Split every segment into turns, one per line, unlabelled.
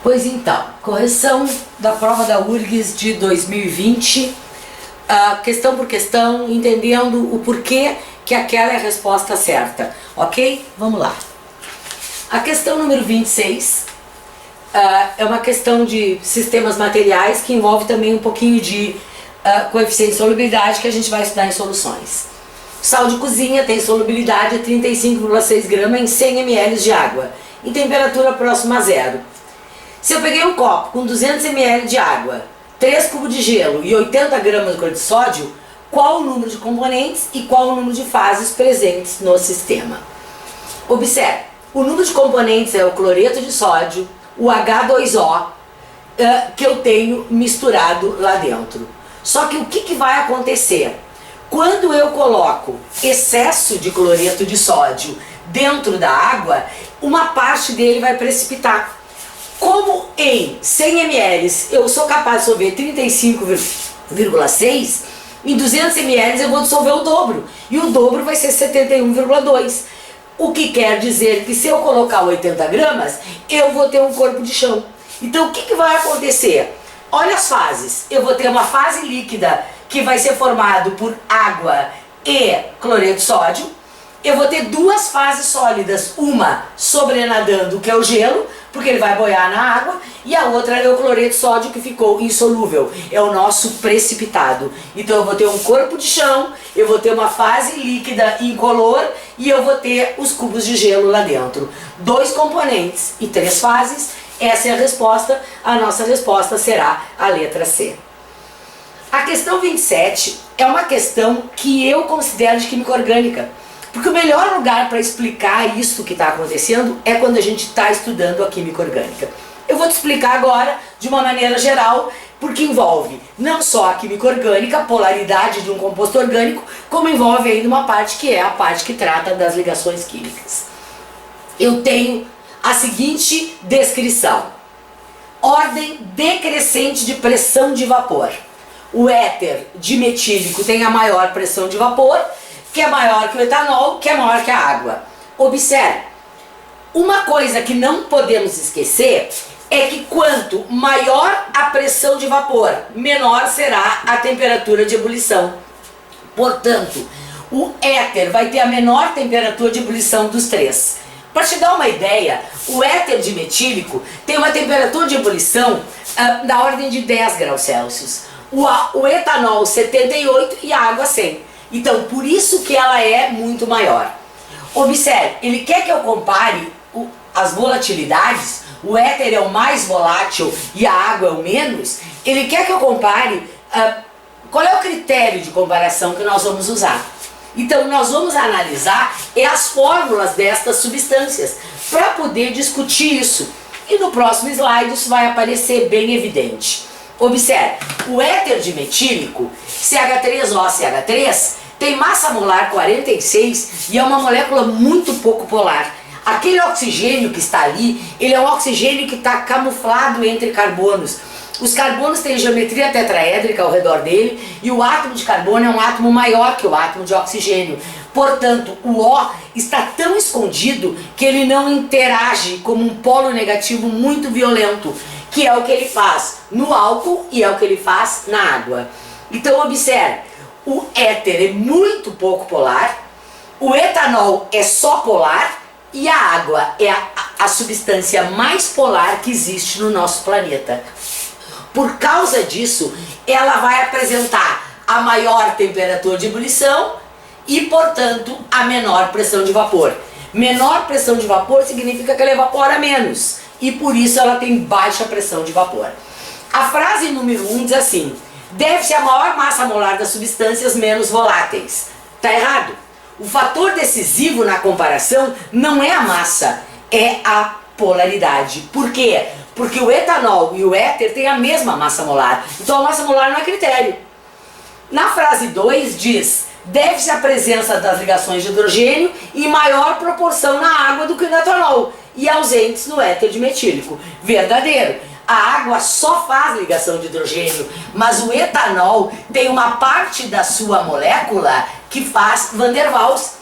Pois então, correção da prova da URGS de 2020, questão por questão, entendendo o porquê que aquela é a resposta certa, ok? Vamos lá. A questão número 26 é uma questão de sistemas materiais que envolve também um pouquinho de coeficiente de solubilidade que a gente vai estudar em soluções. Sal de cozinha tem solubilidade de 35,6 gramas em 100 ml de água, em temperatura próxima a zero. Se eu peguei um copo com 200 ml de água, 3 cubos de gelo e 80 gramas de cloreto de sódio, qual o número de componentes e qual o número de fases presentes no sistema? Observe, o número de componentes é o cloreto de sódio, o H2O, que eu tenho misturado lá dentro. Só que o que vai acontecer? Quando eu coloco excesso de cloreto de sódio dentro da água, uma parte dele vai precipitar. Como em 100 ml eu sou capaz de dissolver 35,6, em 200 ml eu vou dissolver o dobro. E o dobro vai ser 71,2. O que quer dizer que se eu colocar 80 gramas, eu vou ter um corpo de chão. Então o que vai acontecer? Olha as fases. Eu vou ter uma fase líquida que vai ser formado por água e cloreto de sódio. Eu vou ter duas fases sólidas, uma sobrenadando, que é o gelo, porque ele vai boiar na água, e a outra é o cloreto de sódio que ficou insolúvel, é o nosso precipitado. Então eu vou ter um corpo de chão, eu vou ter uma fase líquida incolor e eu vou ter os cubos de gelo lá dentro. 2 componentes e 3 fases, essa é a resposta, a nossa resposta será a letra C. A questão 27 é uma questão que eu considero de química orgânica. Porque o melhor lugar para explicar isso que está acontecendo é quando a gente está estudando a química orgânica. Eu vou te explicar agora de uma maneira geral, porque envolve não só a química orgânica, a polaridade de um composto orgânico, como envolve ainda uma parte que é a parte que trata das ligações químicas. Eu tenho a seguinte descrição: ordem decrescente de pressão de vapor. O éter dimetílico tem a maior pressão de vapor, que é maior que o etanol, que é maior que a água. Observe, uma coisa que não podemos esquecer é que quanto maior a pressão de vapor, menor será a temperatura de ebulição. Portanto, o éter vai ter a menor temperatura de ebulição dos três. Para te dar uma ideia, o éter dimetílico tem uma temperatura de ebulição da ordem de 10 graus Celsius. O etanol 78 e a água 100. Então, por isso que ela é muito maior. Observe, ele quer que eu compare as volatilidades, o éter é o mais volátil e a água é o menos. Ele quer que eu compare, qual é o critério de comparação que nós vamos usar? Então, nós vamos analisar as fórmulas destas substâncias para poder discutir isso. E no próximo slide isso vai aparecer bem evidente. Observe, o éter dimetílico, CH3OCH3, tem massa molar 46 e é uma molécula muito pouco polar. Aquele oxigênio que está ali, ele é um oxigênio que está camuflado entre carbonos. Os carbonos têm geometria tetraédrica ao redor dele e o átomo de carbono é um átomo maior que o átomo de oxigênio. Portanto, o O está tão escondido que ele não interage como um polo negativo muito violento, que é o que ele faz no álcool e é o que ele faz na água. Então observe, o éter é muito pouco polar, o etanol é só polar e a água é a substância mais polar que existe no nosso planeta. Por causa disso, ela vai apresentar a maior temperatura de ebulição e, portanto, a menor pressão de vapor. Menor pressão de vapor significa que ela evapora menos e por isso ela tem baixa pressão de vapor. A frase número 1 diz assim: deve-se a maior massa molar das substâncias menos voláteis. Está errado. O fator decisivo na comparação não é a massa, é a polaridade. Por quê? Porque o etanol e o éter têm a mesma massa molar. Então a massa molar não é critério. Na frase 2 diz: deve-se a presença das ligações de hidrogênio em maior proporção na água do que no etanol e ausentes no éter dimetílico. Verdadeiro. A água só faz ligação de hidrogênio, mas o etanol tem uma parte da sua molécula que faz Van der Waals.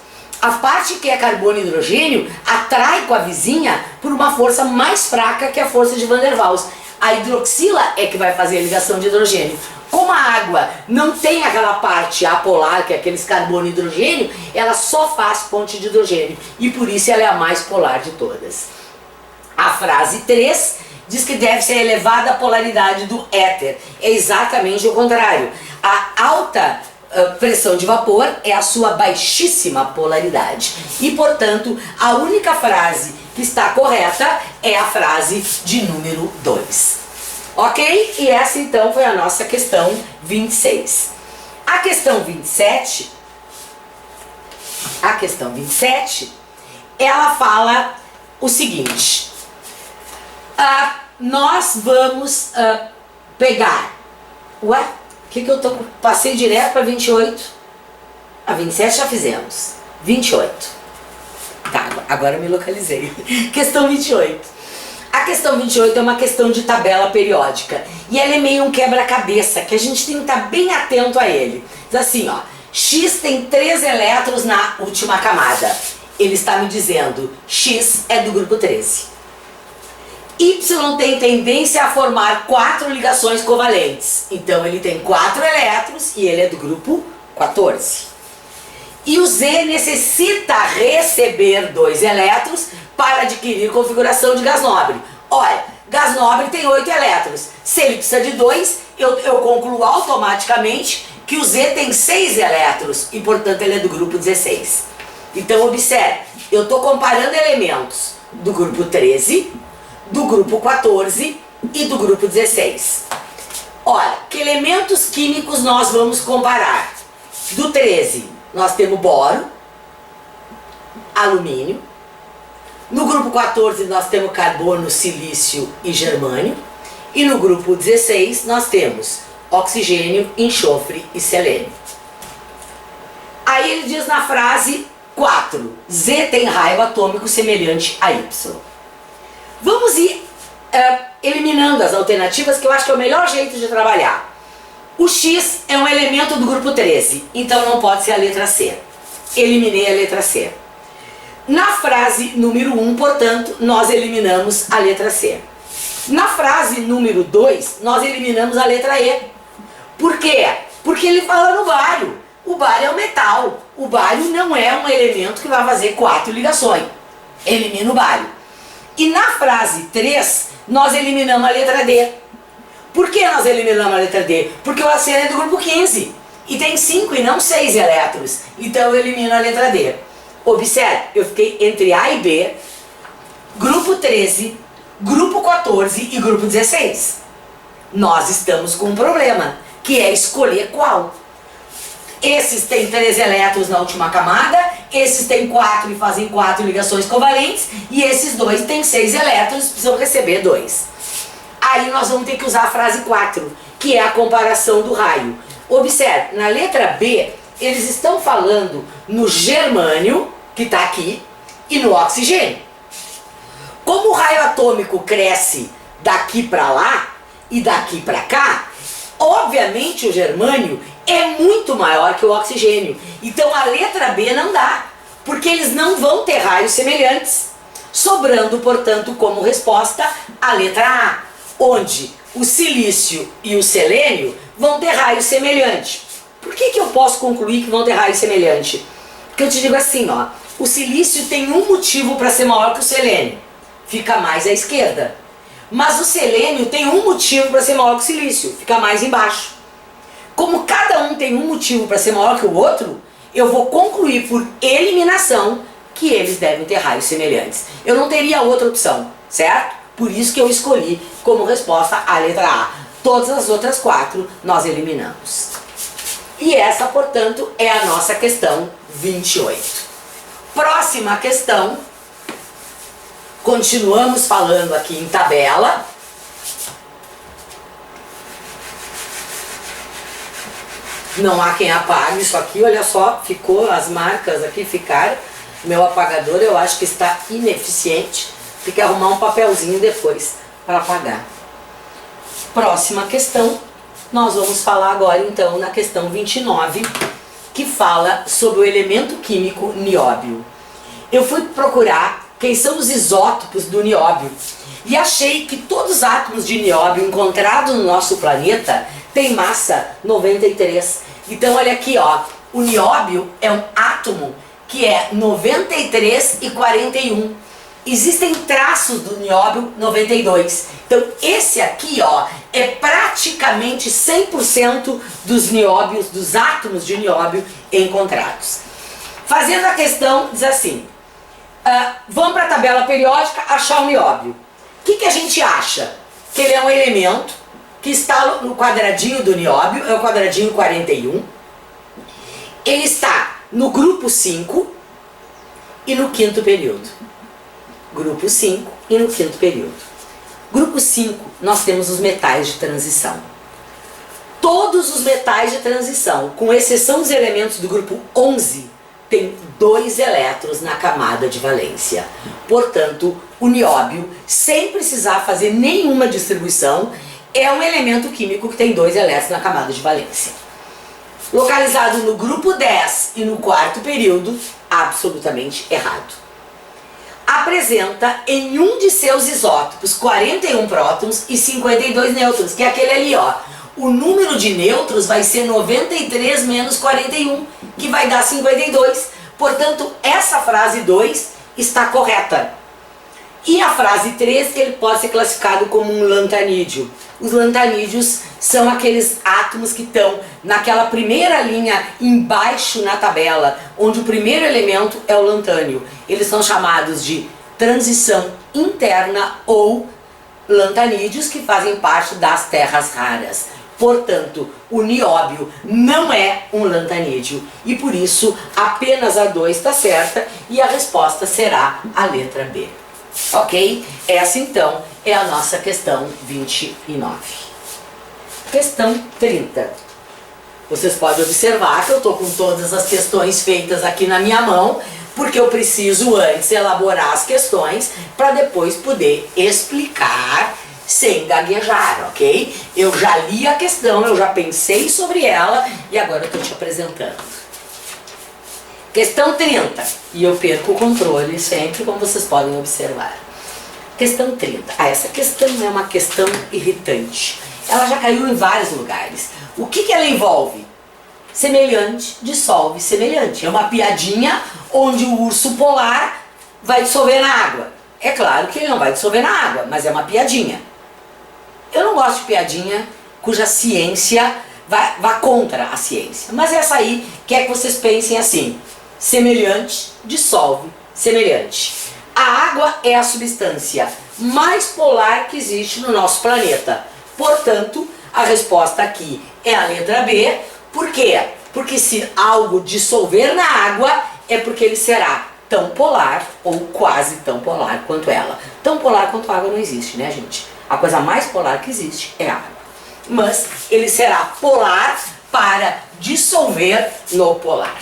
A parte que é carbono e hidrogênio atrai com a vizinha por uma força mais fraca que a força de Van der Waals. A hidroxila é que vai fazer a ligação de hidrogênio. Como a água não tem aquela parte apolar, que é aqueles carbono e hidrogênio, ela só faz ponte de hidrogênio. E por isso ela é a mais polar de todas. A frase 3 diz que deve ser elevada a polaridade do éter. É exatamente o contrário. A alta pressão de vapor é a sua baixíssima polaridade. E, portanto, a única frase que está correta é a frase de número 2. Ok? E essa, então, foi a nossa questão 26. A questão 27, ela fala o seguinte. Nós vamos pegar... Ué? O que eu tô... Passei direto para 28. A 27 já fizemos. 28. Tá, agora eu me localizei. Questão 28. A questão 28 é uma questão de tabela periódica. E ela é meio um quebra-cabeça, que a gente tem que estar bem atento a ele. Diz assim, ó. X tem 3 elétrons na última camada. Ele está me dizendo, X é do grupo 13. Y tem tendência a formar 4 ligações covalentes. Então ele tem 4 elétrons e ele é do grupo 14. E o Z necessita receber 2 elétrons para adquirir configuração de gás nobre. Olha, gás nobre tem 8 elétrons. Se ele precisa de 2, eu concluo automaticamente que o Z tem 6 elétrons e, portanto, ele é do grupo 16. Então, observe, eu estou comparando elementos do grupo 13, do grupo 14 e do grupo 16. Olha, que elementos químicos nós vamos comparar? Do 13, nós temos boro, alumínio. No grupo 14, nós temos carbono, silício e germânio. E no grupo 16, nós temos oxigênio, enxofre e selênio. Aí ele diz na frase 4, Z tem raio atômico semelhante a Y. Vamos ir eliminando as alternativas, que eu acho que é o melhor jeito de trabalhar. O X é um elemento do grupo 13, então não pode ser a letra C. Eliminei a letra C. Na frase número 1, portanto, nós eliminamos a letra C. Na frase número 2, nós eliminamos a letra E. Por quê? Porque ele fala no bário. O bário é um metal. O bário não é um elemento que vai fazer 4 ligações. Elimina o bário. E na frase 3, nós eliminamos a letra D. Por que nós eliminamos a letra D? Porque o aceno é do grupo 15 e tem 5 e não 6 elétrons. Então eu elimino a letra D. Observe, eu fiquei entre A e B, grupo 13, grupo 14 e grupo 16. Nós estamos com um problema, que é escolher qual. Esses têm 3 elétrons na última camada, esses têm 4 e fazem 4 ligações covalentes, e esses 2 têm 6 elétrons e precisam receber 2. Aí nós vamos ter que usar a frase 4, que é a comparação do raio. Observe, na letra B, eles estão falando no germânio, que está aqui, e no oxigênio. Como o raio atômico cresce daqui para lá e daqui para cá, obviamente o germânio é muito maior que o oxigênio. Então a letra B não dá, porque eles não vão ter raios semelhantes. Sobrando, portanto, como resposta, a letra A, onde o silício e o selênio vão ter raio semelhante. Por que eu posso concluir que vão ter raio semelhante? Porque eu te digo assim, ó, o silício tem um motivo para ser maior que o selênio. Fica mais à esquerda. Mas o selênio tem um motivo para ser maior que o silício. Fica mais embaixo. Como cada um tem um motivo para ser maior que o outro, eu vou concluir por eliminação que eles devem ter raios semelhantes. Eu não teria outra opção, certo? Por isso que eu escolhi como resposta a letra A. Todas as outras 4 nós eliminamos. E essa, portanto, é a nossa questão 28. Próxima questão. Continuamos falando aqui em tabela. Não há quem apague isso aqui, olha só, ficou, as marcas aqui ficaram. Meu apagador eu acho que está ineficiente. Tem que arrumar um papelzinho depois para apagar. Próxima questão, nós vamos falar agora então na questão 29, que fala sobre o elemento químico nióbio. Eu fui procurar quem são os isótopos do nióbio e achei que todos os átomos de nióbio encontrados no nosso planeta têm massa 93. Então olha aqui, ó, o nióbio é um átomo que é 93 e 41. Existem traços do nióbio 92. Então esse aqui, ó, é praticamente 100% dos nióbios, dos átomos de nióbio encontrados. Fazendo a questão, diz assim, vamos para a tabela periódica achar o nióbio. O que a gente acha? Que ele é um elemento que está no quadradinho do nióbio, é o quadradinho 41. Ele está no grupo 5 e no quinto período. Grupo 5 e no quinto período. Grupo 5, nós temos os metais de transição. Todos os metais de transição, com exceção dos elementos do grupo 11, tem 2 elétrons na camada de valência. Portanto, o nióbio, sem precisar fazer nenhuma distribuição, é um elemento químico que tem 2 elétrons na camada de valência. Localizado no grupo 10 e no quarto período, absolutamente errado. Apresenta em um de seus isótopos 41 prótons e 52 nêutrons, que é aquele ali, ó. O número de nêutrons vai ser 93 menos 41, que vai dar 52. Portanto, essa frase 2 está correta. E a frase 3, que ele pode ser classificado como um lantanídeo. Os lantanídeos são aqueles átomos que estão naquela primeira linha embaixo na tabela, onde o primeiro elemento é o lantânio. Eles são chamados de transição interna ou lantanídeos, que fazem parte das terras raras. Portanto, o nióbio não é um lantanídeo e por isso apenas a 2 está certa e a resposta será a letra B. Ok? Essa então é a nossa questão 29. Questão 30. Vocês podem observar que eu estou com todas as questões feitas aqui na minha mão, porque eu preciso antes elaborar as questões para depois poder explicar sem gaguejar, ok? Eu já li a questão, eu já pensei sobre ela e agora eu estou te apresentando. Questão 30, e eu perco o controle sempre, como vocês podem observar. Questão 30. Essa questão é uma questão irritante. Ela já caiu em vários lugares. O que ela envolve? Semelhante dissolve semelhante. É uma piadinha onde o urso polar vai dissolver na água. É claro que ele não vai dissolver na água, mas é uma piadinha. Eu não gosto de piadinha cuja ciência vá contra a ciência. Mas essa aí quer que vocês pensem assim. Semelhante dissolve semelhante. A água é a substância mais polar que existe no nosso planeta. Portanto, a resposta aqui é a letra B. Por quê? Porque se algo dissolver na água, é porque ele será tão polar ou quase tão polar quanto ela. Tão polar quanto a água não existe, né, gente? A coisa mais polar que existe é a água. Mas ele será polar para dissolver no polar.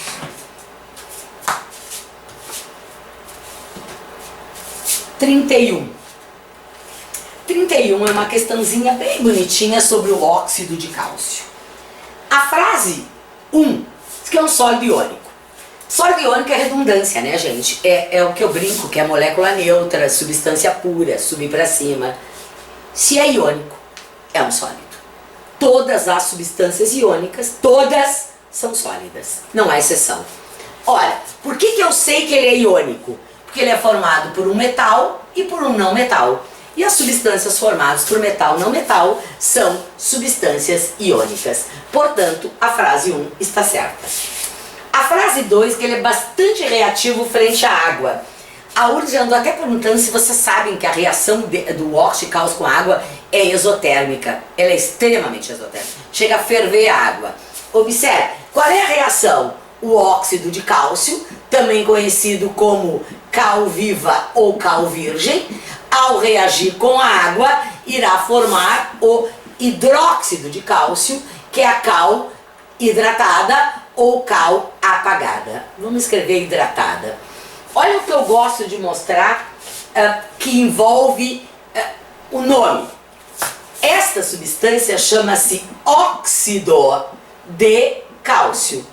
(31) 31 é uma questãozinha bem bonitinha sobre o óxido de cálcio. A frase 1 diz que é um sólido iônico. Sólido iônico é redundância, né, gente? É o que eu brinco, que é molécula neutra, substância pura, subir para cima. Se é iônico, é um sólido. Todas as substâncias iônicas, todas são sólidas, não há exceção. Ora, por que eu sei que ele é iônico? Porque ele é formado por um metal e por um não metal. E as substâncias formadas por metal e não metal são substâncias iônicas. Portanto, a frase 1 está certa. A frase 2, que ele é bastante reativo frente à água. A URGS andou até perguntando se vocês sabem que a reação do óxido de cálcio com água é exotérmica. Ela é extremamente exotérmica. Chega a ferver a água. Observe, qual é a reação? O óxido de cálcio, também conhecido como cal viva ou cal virgem, ao reagir com a água, irá formar o hidróxido de cálcio, que é a cal hidratada ou cal apagada. Vamos escrever hidratada. Olha o que eu gosto de mostrar que envolve o nome. Esta substância chama-se óxido de cálcio.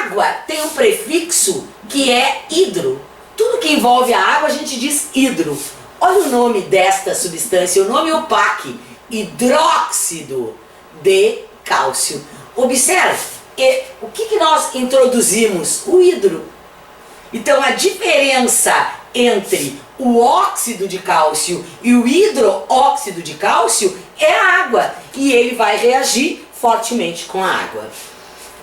água tem um prefixo que é hidro. Tudo que envolve a água a gente diz hidro. Olha o nome desta substância, o nome opaque, hidróxido de cálcio. Observe, o que nós introduzimos? O hidro. Então a diferença entre o óxido de cálcio e o hidróxido de cálcio é a água, e ele vai reagir fortemente com a água.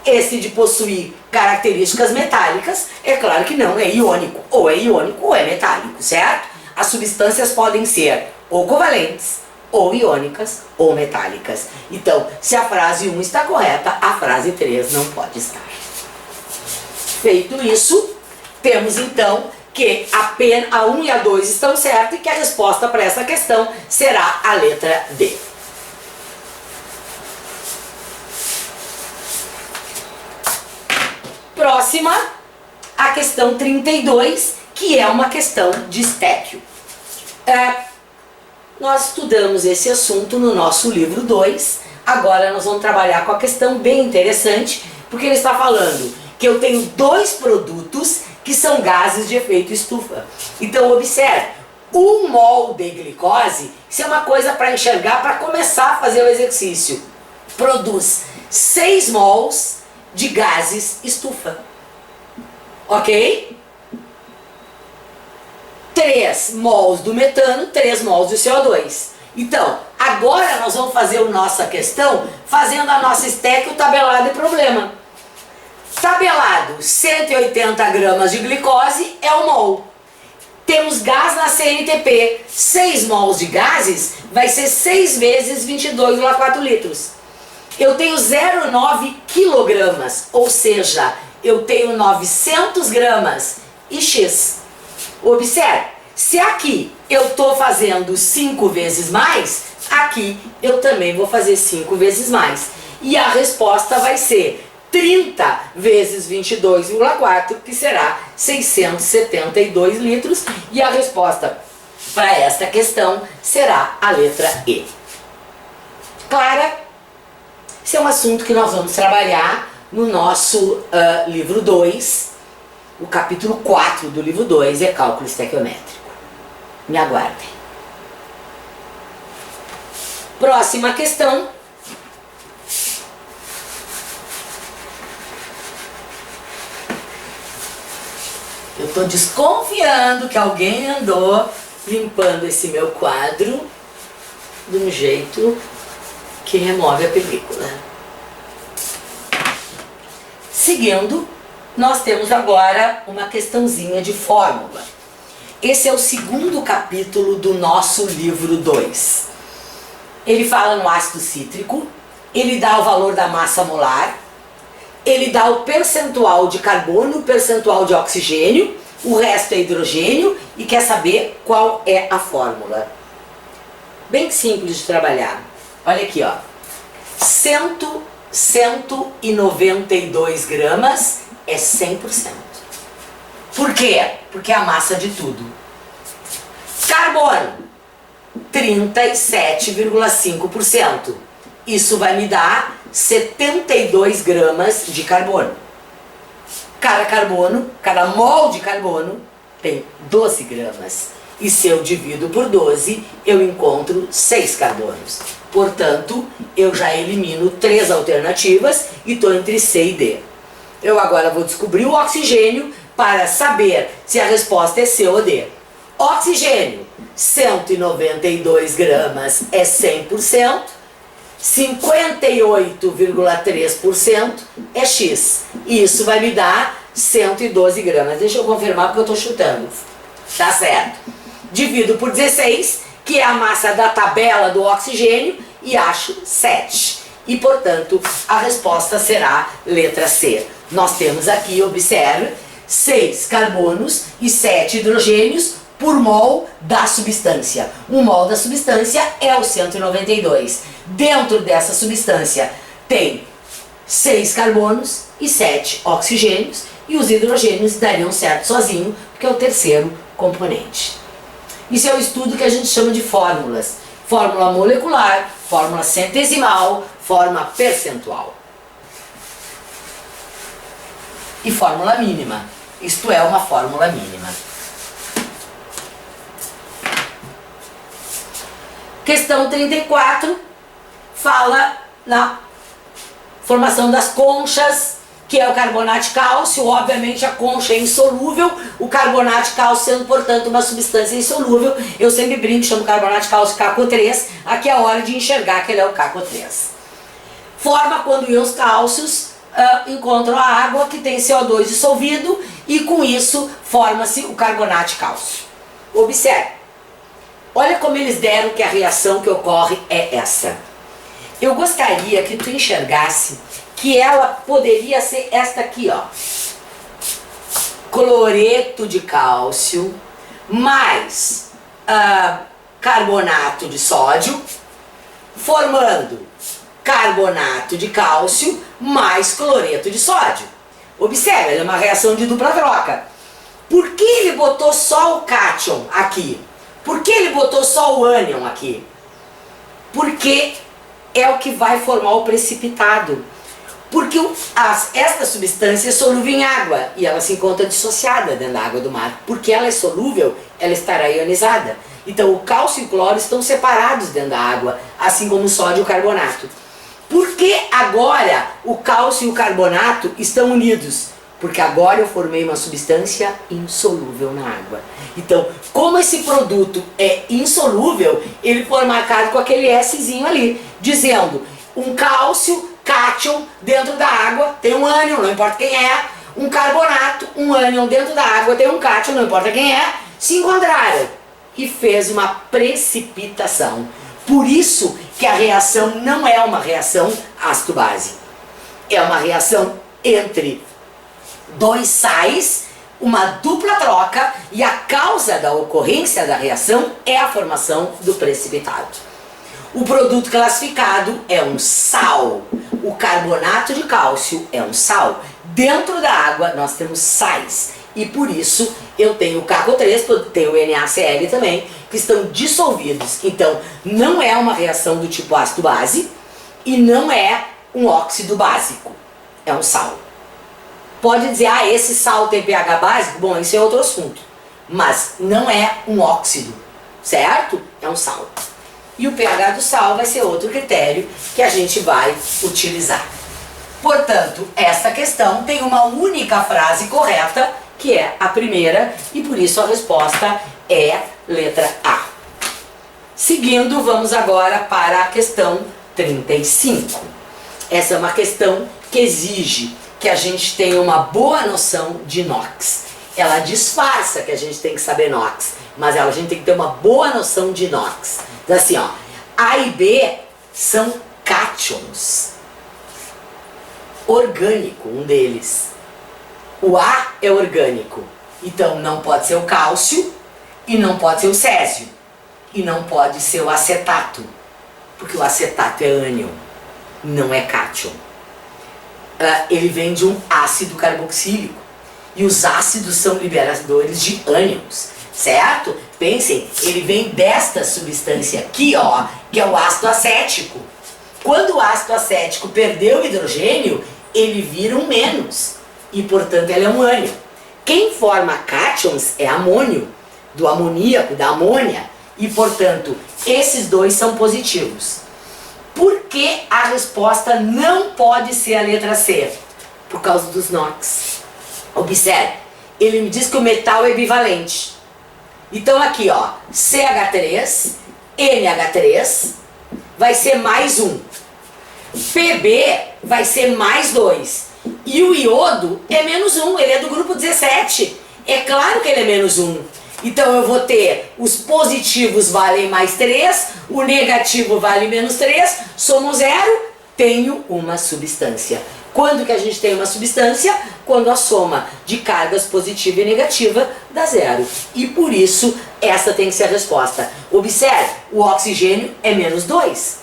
Esse de possuir características metálicas, é claro que não é iônico ou é metálico, certo? As substâncias podem ser ou covalentes, ou iônicas, ou metálicas. Então, se a frase 1 está correta, a frase 3 não pode estar. Feito isso, temos então que a 1 e a 2 estão certas e que a resposta para essa questão será a letra D. Próxima, a questão 32, que é uma questão de estéquio. Nós estudamos esse assunto no nosso livro 2, agora nós vamos trabalhar com a questão bem interessante, porque ele está falando que eu tenho dois produtos que são gases de efeito estufa. Então observe, 1 mol de glicose, isso é uma coisa para enxergar, para começar a fazer o exercício, produz 6 mols de gases estufa, ok? 3 mols do metano, 3 mols do CO2. Então, agora nós vamos fazer a nossa questão fazendo a nossa estéquio, tabelado e problema. Tabelado, 180 gramas de glicose é 1 mol. Temos gás na CNTP, 6 mols de gases vai ser 6 vezes 22,4 litros. Eu tenho 0,9 quilogramas, ou seja, eu tenho 900 gramas e X. Observe, se aqui eu estou fazendo 5 vezes mais, aqui eu também vou fazer 5 vezes mais. E a resposta vai ser 30 vezes 22,4, que será 672 litros. E a resposta para esta questão será a letra E. Clara? Esse é um assunto que nós vamos trabalhar no nosso livro 2, o capítulo 4 do livro 2 é cálculo estequiométrico. Me aguardem. Próxima questão. Eu estou desconfiando que alguém andou limpando esse meu quadro de um jeito que remove a película. Seguindo, nós temos agora uma questãozinha de fórmula. Esse é o segundo capítulo do nosso livro 2. Ele fala no ácido cítrico, ele dá o valor da massa molar, ele dá o percentual de carbono, o percentual de oxigênio, o resto é hidrogênio e quer saber qual é a fórmula. Bem simples de trabalhar. Olha aqui, ó. 192 gramas é 100%. Por quê? Porque é a massa de tudo. Carbono, 37,5%. Isso vai me dar 72 gramas de carbono. Cada mol de carbono tem 12 gramas. E se eu divido por 12, eu encontro 6 carbonos. Portanto, eu já elimino 3 alternativas e estou entre C e D. Eu agora vou descobrir o oxigênio para saber se a resposta é C ou D. Oxigênio, 192 gramas é 100%, 58,3% é X. E isso vai me dar 112 gramas. Deixa eu confirmar porque eu estou chutando. Tá certo. Divido por 16, que é a massa da tabela do oxigênio, e acho 7. E, portanto, a resposta será letra C. Nós temos aqui, observe, 6 carbonos e 7 hidrogênios por mol da substância. Um mol da substância é o 192. Dentro dessa substância tem 6 carbonos e 7 oxigênios, e os hidrogênios dariam certo sozinho, porque é o terceiro componente. Isso é o estudo que a gente chama de fórmulas. Fórmula molecular, fórmula centesimal, fórmula percentual. e fórmula mínima. Isto é uma fórmula mínima. Questão 34 fala na formação das conchas, que é o carbonato de cálcio. Obviamente a concha é insolúvel, o carbonato de cálcio sendo, portanto, uma substância insolúvel. Eu sempre brinco, chamo carbonato de cálcio CaCO3, aqui é a hora de enxergar que ele é o CaCO3. Forma quando íons cálcios encontram a água que tem CO2 dissolvido e com isso forma-se o carbonato de cálcio. Observe, olha como eles deram que a reação que ocorre é essa. Eu gostaria que tu enxergasse que ela poderia ser esta aqui, ó. Cloreto de cálcio mais carbonato de sódio, formando carbonato de cálcio mais cloreto de sódio. Observe, ela é uma reação de dupla troca. Por que ele botou só o cátion aqui? Por que ele botou só o ânion aqui? Porque é o que vai formar o precipitado. Porque esta substância é solúvel em água e ela se encontra dissociada dentro da água do mar. Porque ela é solúvel, ela estará ionizada. Então o cálcio e o cloro estão separados dentro da água, assim como o sódio e o carbonato. Por que agora o cálcio e o carbonato estão unidos? Porque agora eu formei uma substância insolúvel na água. Então, como esse produto é insolúvel, ele foi marcado com aquele Szinho ali, dizendo um cálcio, cátion, dentro da água, tem um ânion, não importa quem é, um carbonato, um ânion dentro da água, tem um cátion, não importa quem é, se encontraram e fez uma precipitação. Por isso que a reação não é uma reação ácido-base, é uma reação entre dois sais, uma dupla troca, e a causa da ocorrência da reação é a formação do precipitado. O produto classificado é um sal. O carbonato de cálcio é um sal. Dentro da água nós temos sais. E por isso eu tenho o CaCO3, tenho o NaCl também, que estão dissolvidos. Então não é uma reação do tipo ácido-base e não é um óxido básico. É um sal. Pode dizer, esse sal tem pH básico? Bom, isso é outro assunto. Mas não é um óxido, certo? É um sal. E o pH do sal vai ser outro critério que a gente vai utilizar. Portanto, essa questão tem uma única frase correta, que é a primeira, e por isso a resposta é letra A. Seguindo, vamos agora para a questão 35. Essa é uma questão que exige que a gente tenha uma boa noção de NOx. Ela disfarça que a gente tem que saber NOx, mas a gente tem que ter uma boa noção de NOx. Então assim, ó, A e B são cátions. Orgânico, um deles. O A é orgânico, então não pode ser o cálcio e não pode ser o césio. E não pode ser o acetato, porque o acetato é ânion, não é cátion. Ele vem de um ácido carboxílico e os ácidos são liberadores de ânions, certo? Pensem, ele vem desta substância aqui, ó, que é o ácido acético. Quando o ácido acético perdeu o hidrogênio, ele vira um menos e, portanto, ele é um ânion. Quem forma cátions é amônio, do amoníaco, da amônia, e, portanto, esses dois são positivos. Por que a resposta não pode ser a letra C? Por causa dos NOx. Observe, ele me diz que o metal é bivalente. Então aqui, ó, CH3, NH3, vai ser mais 1. Pb vai ser mais 2. E o iodo é menos 1, ele é do grupo 17. É claro que ele é menos 1. Então eu vou ter os positivos valem mais 3, o negativo vale menos 3, somo 0, tenho uma substância. Quando que a gente tem uma substância? Quando a soma de cargas positiva e negativa dá 0. E por isso essa tem que ser a resposta. Observe, o oxigênio é menos 2.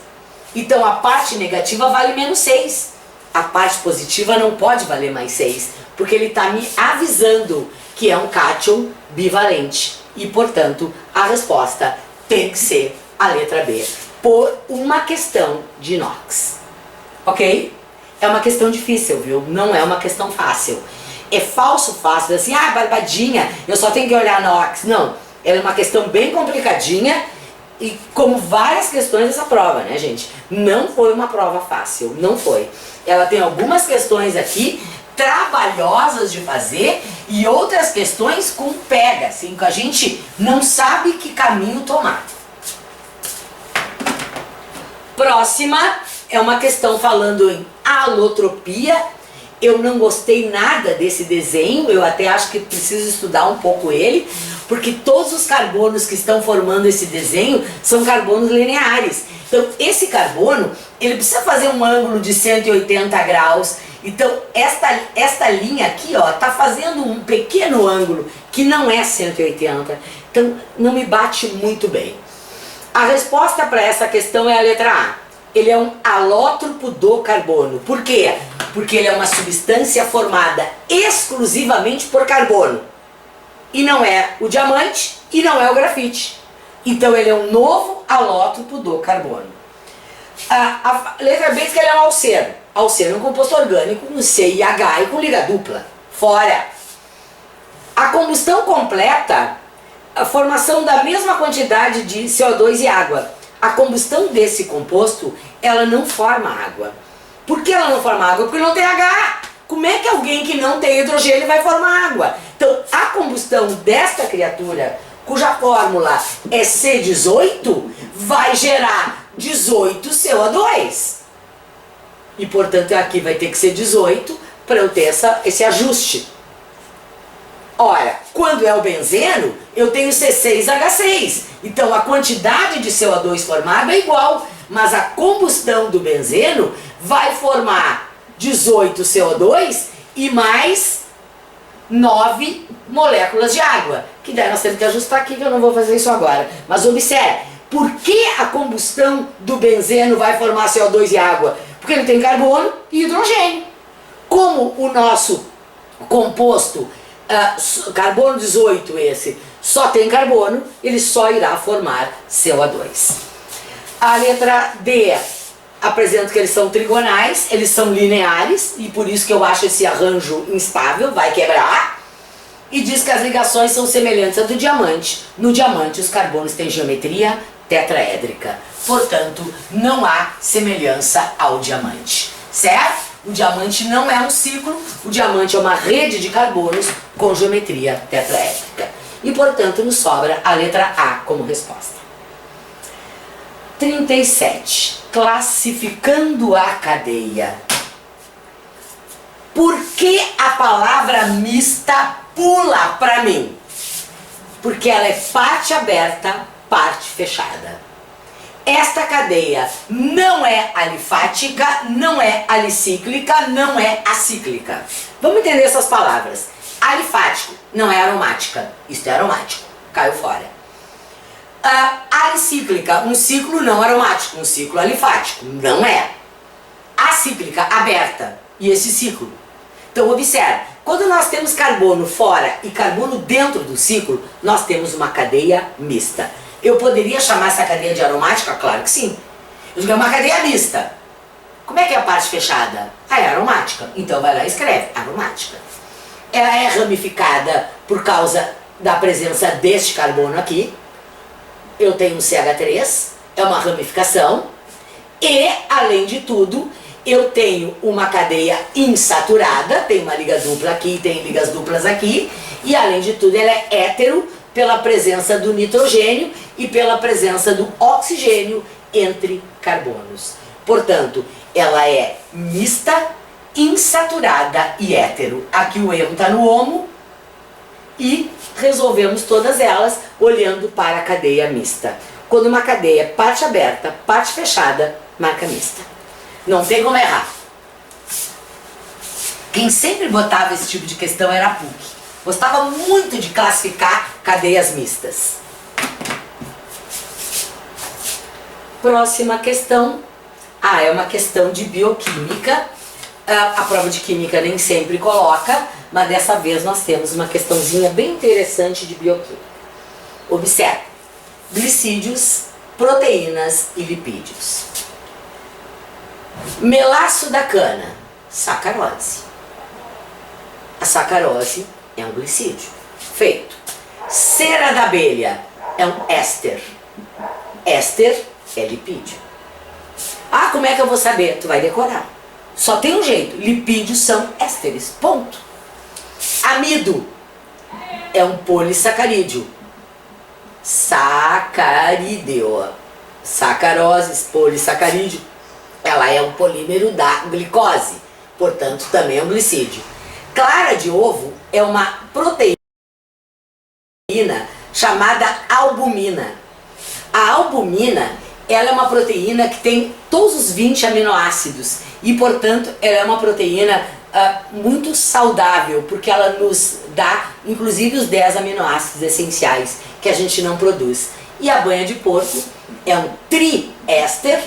Então a parte negativa vale menos 6. A parte positiva não pode valer mais 6, porque ele está me avisando que é um cátion bivalente. E, portanto, a resposta tem que ser a letra B, por uma questão de NOx. Ok? É uma questão difícil, viu? Não é uma questão fácil. é falso fácil, assim, ah, barbadinha, eu só tenho que olhar na OX. Não, ela é uma questão bem complicadinha e como várias questões dessa prova, né, gente? Não foi uma prova fácil, não foi. Ela tem algumas questões aqui trabalhosas de fazer e outras questões com pega, assim, que a gente não sabe que caminho tomar. Próxima é uma questão falando em alotropia. Eu não gostei nada desse desenho, eu até acho que preciso estudar um pouco ele, porque todos os carbonos que estão formando esse desenho são carbonos lineares. Então esse ele precisa fazer um ângulo de 180 graus. Então esta linha aqui, ó, tá fazendo um pequeno ângulo que não é 180. Então não me bate muito bem. A resposta para essa questão é a letra A. Ele é um alótropo do carbono. Por quê? Porque ele é uma substância formada exclusivamente por carbono. E não é o diamante e não é o grafite. Então ele é um novo alótropo do carbono. A letra B diz que ele é um alceno. Alceno é um composto orgânico com CIH e com liga dupla. Fora. A combustão completa a formação da mesma quantidade de CO2 e água. A combustão desse composto, ela não forma água. Por que ela não forma água? Porque não tem H. Como é que alguém que não tem hidrogênio vai formar água? Então, a combustão desta criatura, cuja fórmula é C18, vai gerar 18 CO2. E, portanto, aqui vai ter que ser 18 para eu ter esse ajuste. Ora, quando é o benzeno, eu tenho C6H6. Então a quantidade de CO2 formada é igual, mas a combustão do benzeno vai formar 18 CO2 e mais 9 moléculas de água. Que daí nós temos que ajustar aqui, que eu não vou fazer isso agora. Mas observe, por que a combustão do benzeno vai formar CO2 e água? Porque ele tem carbono e hidrogênio. Como o nosso composto carbono 18 esse só tem carbono, ele só irá formar CO2. A letra D apresenta que eles são trigonais, eles são lineares e por isso que eu acho esse arranjo instável, vai quebrar. E diz que as ligações são semelhantes à do diamante. No diamante os carbonos têm geometria tetraédrica, portanto não há semelhança ao diamante, certo? O diamante não é um ciclo, o diamante é uma rede de carbonos com geometria tetraédrica. E, portanto, nos sobra a letra A como resposta. 37. Classificando a cadeia. Por que a palavra mista pula para mim? Porque ela é parte aberta, parte fechada. Esta cadeia não é alifática, não é alicíclica, não é acíclica. Vamos entender essas palavras. Alifático não é aromática, isto é aromático, caiu fora. Alicíclica, um ciclo não aromático, um ciclo alifático, não é. Acíclica, aberta, e esse ciclo. Então observe, quando nós temos carbono fora e carbono dentro do ciclo, nós temos uma cadeia mista. Eu poderia chamar essa cadeia de aromática? Claro que sim. Eu digo, é uma cadeia mista. Como é que é a parte fechada? É aromática. Então vai lá e escreve, aromática. Ela é ramificada por causa da presença deste carbono aqui. Eu tenho um CH3, é uma ramificação. E, além de tudo, eu tenho uma cadeia insaturada, tem uma liga dupla aqui, tem ligas duplas aqui. E, além de tudo, ela é hétero, pela presença do nitrogênio e pela presença do oxigênio entre carbonos. Portanto, ela é mista, insaturada e hétero. Aqui o erro está no homo e resolvemos todas elas olhando para a cadeia mista. Quando uma cadeia é parte aberta, parte fechada, marca mista. Não tem como errar. Quem sempre botava esse tipo de questão era a PUC. Gostava muito de classificar cadeias mistas. Próxima questão. É uma questão de bioquímica. A prova de química nem sempre coloca, mas dessa vez nós temos uma questãozinha bem interessante de bioquímica. Observe. Glicídios, proteínas e lipídios. Melaço da cana, sacarose. A sacarose é um glicídio. Feito. Cera da abelha é um éster. Éster é lipídio. Ah, como é que eu vou saber? Tu vai decorar. Só tem um jeito. Lipídios são ésteres. Ponto. Amido é um polissacarídeo. Sacarídeo. Sacarose, polissacarídeo. Ela é um polímero da glicose. Portanto, também é um glicídio. Clara de ovo é uma proteína chamada albumina. A albumina, ela é uma proteína que tem todos os 20 aminoácidos e, portanto, ela é uma proteína muito saudável, porque ela nos dá, inclusive, os 10 aminoácidos essenciais que a gente não produz. E a banha de porco é um triéster,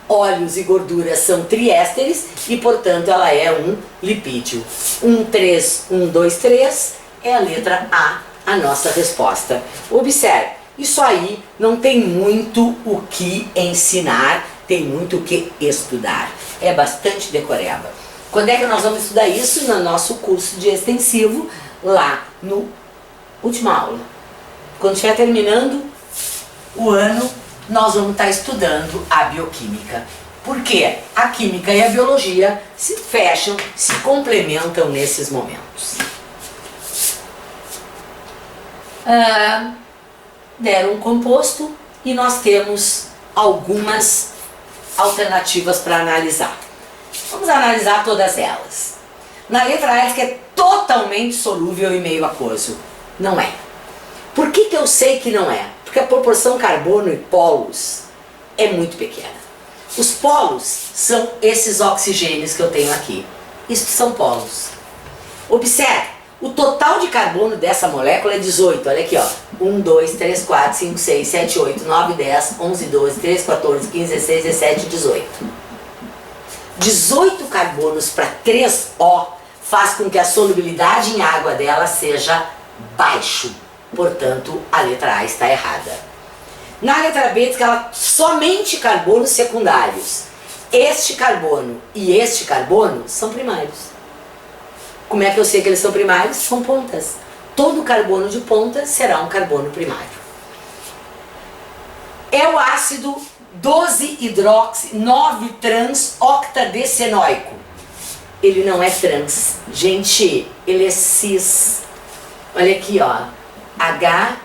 óleos e gorduras são triésteres e, portanto, ela é um lipídio. 1, 3, 1, 2, 3 é a letra a nossa resposta. Observe, isso aí não tem muito o que ensinar, tem muito o que estudar. É bastante decoreba. Quando é que nós vamos estudar isso? No nosso curso de extensivo, lá no última aula. Quando estiver terminando o ano, nós vamos estar estudando a bioquímica. Porque a química e a biologia se fecham, se complementam nesses momentos. Deram um composto e nós temos algumas alternativas para analisar. Vamos analisar todas elas. Na letra A, que é totalmente solúvel e meio aquoso. Não é. Por que eu sei que não é? Porque a proporção carbono e polos é muito pequena. Os polos são esses oxigênios que eu tenho aqui. Isso são polos. Observe, o total de carbono dessa molécula é 18. Olha aqui, ó. 1, 2, 3, 4, 5, 6, 7, 8, 9, 10, 11, 12, 13, 14, 15, 16, 17, 18. 18 carbonos para 3O faz com que a solubilidade em água dela seja baixo. Portanto, a letra A está errada. Na letra B diz que ela somente carbonos secundários. Este carbono e este carbono são primários. Como é que eu sei que eles são primários? São pontas. Todo carbono de ponta será um carbono primário. É o ácido 12-hidroxi-9-trans-octadecenoico. Ele não é trans. Gente, ele é cis. Olha aqui, ó. H.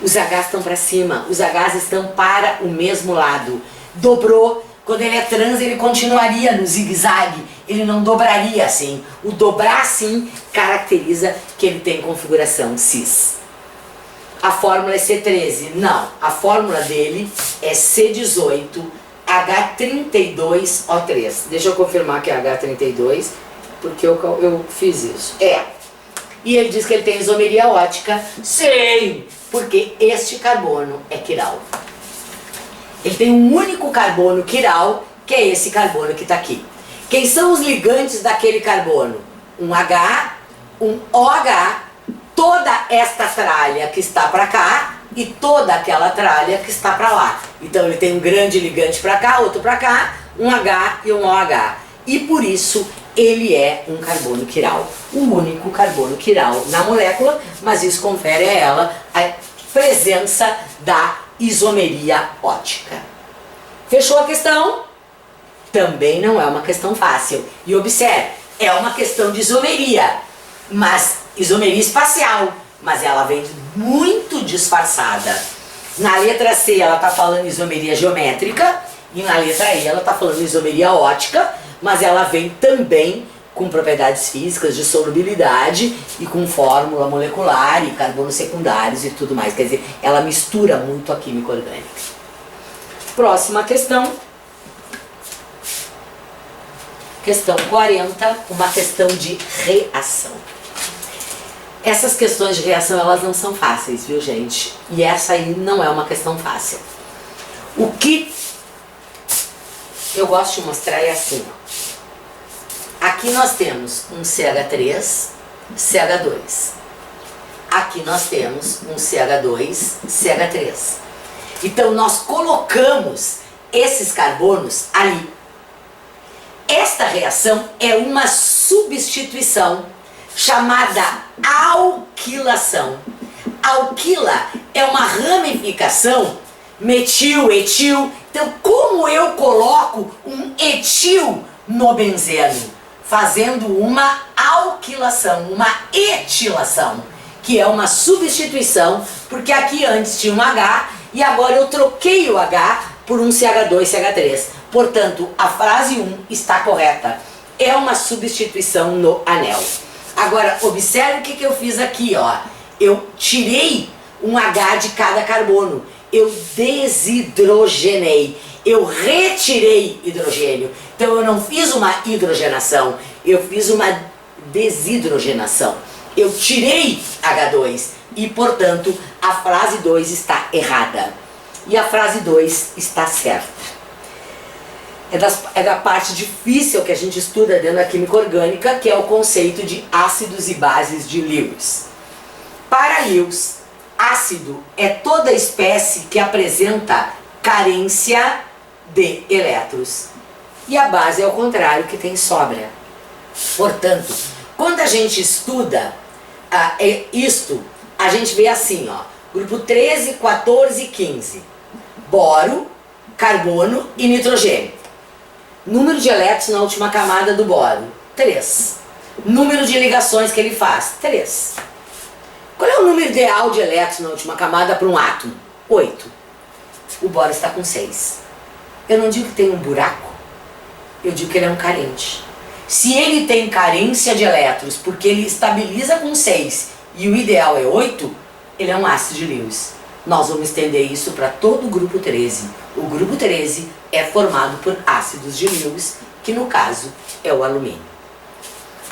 Os H's estão para cima. Os H's estão para o mesmo lado. Dobrou. Quando ele é trans, ele continuaria no zigue-zague. Ele não dobraria assim. O dobrar assim caracteriza que ele tem configuração cis. A fórmula é C13. Não. A fórmula dele é C18H32O3. Deixa eu confirmar que é H32, porque eu fiz isso. E ele diz que ele tem isomeria ótica. Sim! Porque este carbono é quiral. Ele tem um único carbono quiral, que é esse carbono que está aqui. Quem são os ligantes daquele carbono? Um H, um OH, toda esta tralha que está para cá e toda aquela tralha que está para lá. Então ele tem um grande ligante para cá, outro para cá, um H e um OH. E por isso ele é um carbono quiral. O único carbono quiral na molécula, mas isso confere a ela a presença da isomeria ótica. Fechou a questão? Também não é uma questão fácil. E observe, é uma questão de isomeria, mas isomeria espacial, mas ela vem muito disfarçada. Na letra C ela está falando isomeria geométrica e na letra E ela está falando isomeria ótica, mas ela vem também com propriedades físicas de solubilidade e com fórmula molecular e carbonos secundários e tudo mais. Quer dizer, ela mistura muito a química orgânica. Próxima questão. Questão 40, uma questão de reação. Essas questões de reação, elas não são fáceis, viu, gente? E essa aí não é uma questão fácil. O que eu gosto de mostrar é assim, ó. Aqui nós temos um CH3, CH2. Aqui nós temos um CH2, CH3. Então nós colocamos esses carbonos ali. Esta reação é uma substituição chamada alquilação. Alquila é uma ramificação metil, etil. Então, como eu coloco um etil no benzeno? Fazendo uma alquilação, uma etilação, que é uma substituição, porque aqui antes tinha um H e agora eu troquei o H por um CH2CH3. Portanto, a frase 1 está correta. É uma substituição no anel. Agora, observe o que eu fiz aqui, ó. Eu tirei um H de cada carbono. Eu desidrogenei. Eu retirei hidrogênio. Então eu não fiz uma hidrogenação, eu fiz uma desidrogenação. Eu tirei H2 e, portanto, a frase 2 está errada. E a frase 2 está certa. É da parte difícil que a gente estuda dentro da química orgânica, que é o conceito de ácidos e bases de Lewis. Para Lewis, ácido é toda espécie que apresenta carência de elétrons. E a base é o contrário, que tem sobra. Portanto, quando a gente estuda isto, a gente vê assim, ó, grupo 13, 14 e 15. Boro, carbono e nitrogênio. Número de elétrons na última camada do boro, 3. Número de ligações que ele faz, 3. Qual é o número ideal de elétrons na última camada para um átomo? 8. O boro está com 6. Eu não digo que tem um buraco, eu digo que ele é um carente. Se ele tem carência de elétrons porque ele estabiliza com 6 e o ideal é 8, ele é um ácido de Lewis. Nós vamos estender isso para todo o grupo 13. O grupo 13 é formado por ácidos de Lewis, que no caso é o alumínio.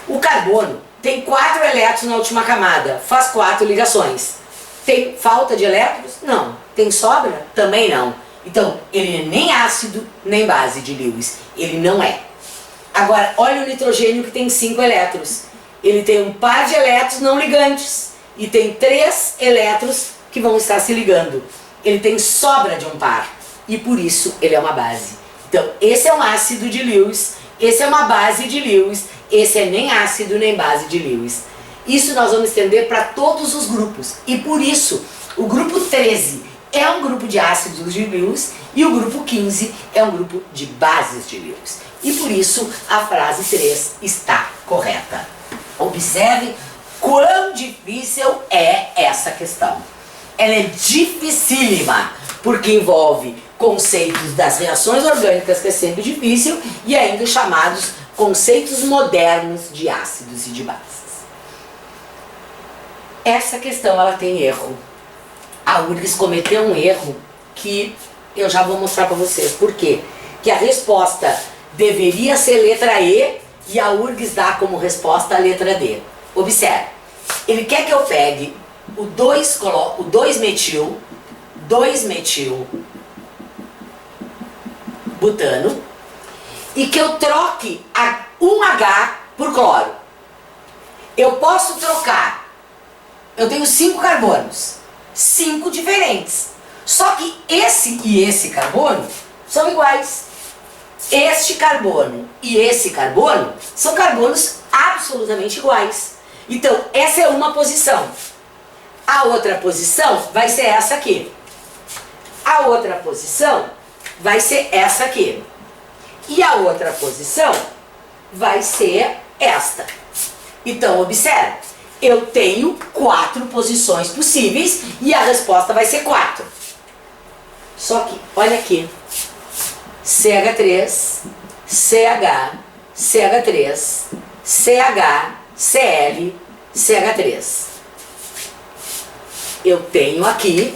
O carbono tem 4 elétrons na última camada, faz 4 ligações. Tem falta de elétrons? Não. Tem sobra? Também não. Então, ele é nem ácido, nem base de Lewis. Ele não é. Agora, olha o nitrogênio que tem 5 elétrons. Ele tem um par de elétrons não ligantes e tem 3 elétrons que vão estar se ligando. Ele tem sobra de um par e por isso ele é uma base. Então, esse é um ácido de Lewis, esse é uma base de Lewis, esse é nem ácido nem base de Lewis. Isso nós vamos estender para todos os grupos e por isso o grupo 13 é um grupo de ácidos de Lewis e o grupo 15 é um grupo de bases de Lewis. E por isso a frase 3 está correta. Observe quão difícil é essa questão. Ela é dificílima, porque envolve conceitos das reações orgânicas, que é sempre difícil, e ainda chamados conceitos modernos de ácidos e de bases. Essa questão ela tem erro. A URGS cometeu um erro que eu já vou mostrar para vocês. Por quê? Que a resposta deveria ser letra E e a URGS dá como resposta a letra D. Observe, ele quer que eu pegue o 2-metil butano e que eu troque um H por cloro. Eu posso trocar, eu tenho 5 carbonos, 5 diferentes. Só que esse e esse carbono são iguais. Este carbono e esse carbono são carbonos absolutamente iguais. Então, essa é uma posição. A outra posição vai ser essa aqui. A outra posição vai ser essa aqui. E a outra posição vai ser esta. Então, observe. Eu tenho 4 posições possíveis e a resposta vai ser 4. Só que, olha aqui. CH3, CH, CH3, CH, Cl, CH3. Eu tenho aqui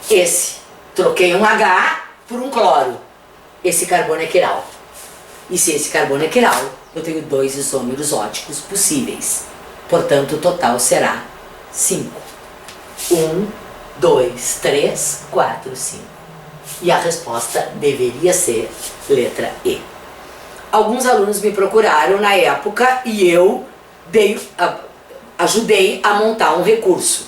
esse. Troquei um H por um cloro. Esse carbono é quiral. E se esse carbono é quiral, eu tenho 2 isômeros óticos possíveis. Portanto, o total será 5. 1, 2, 3, 4, 5. E a resposta deveria ser letra E. Alguns alunos me procuraram na época e eu ajudei a montar um recurso.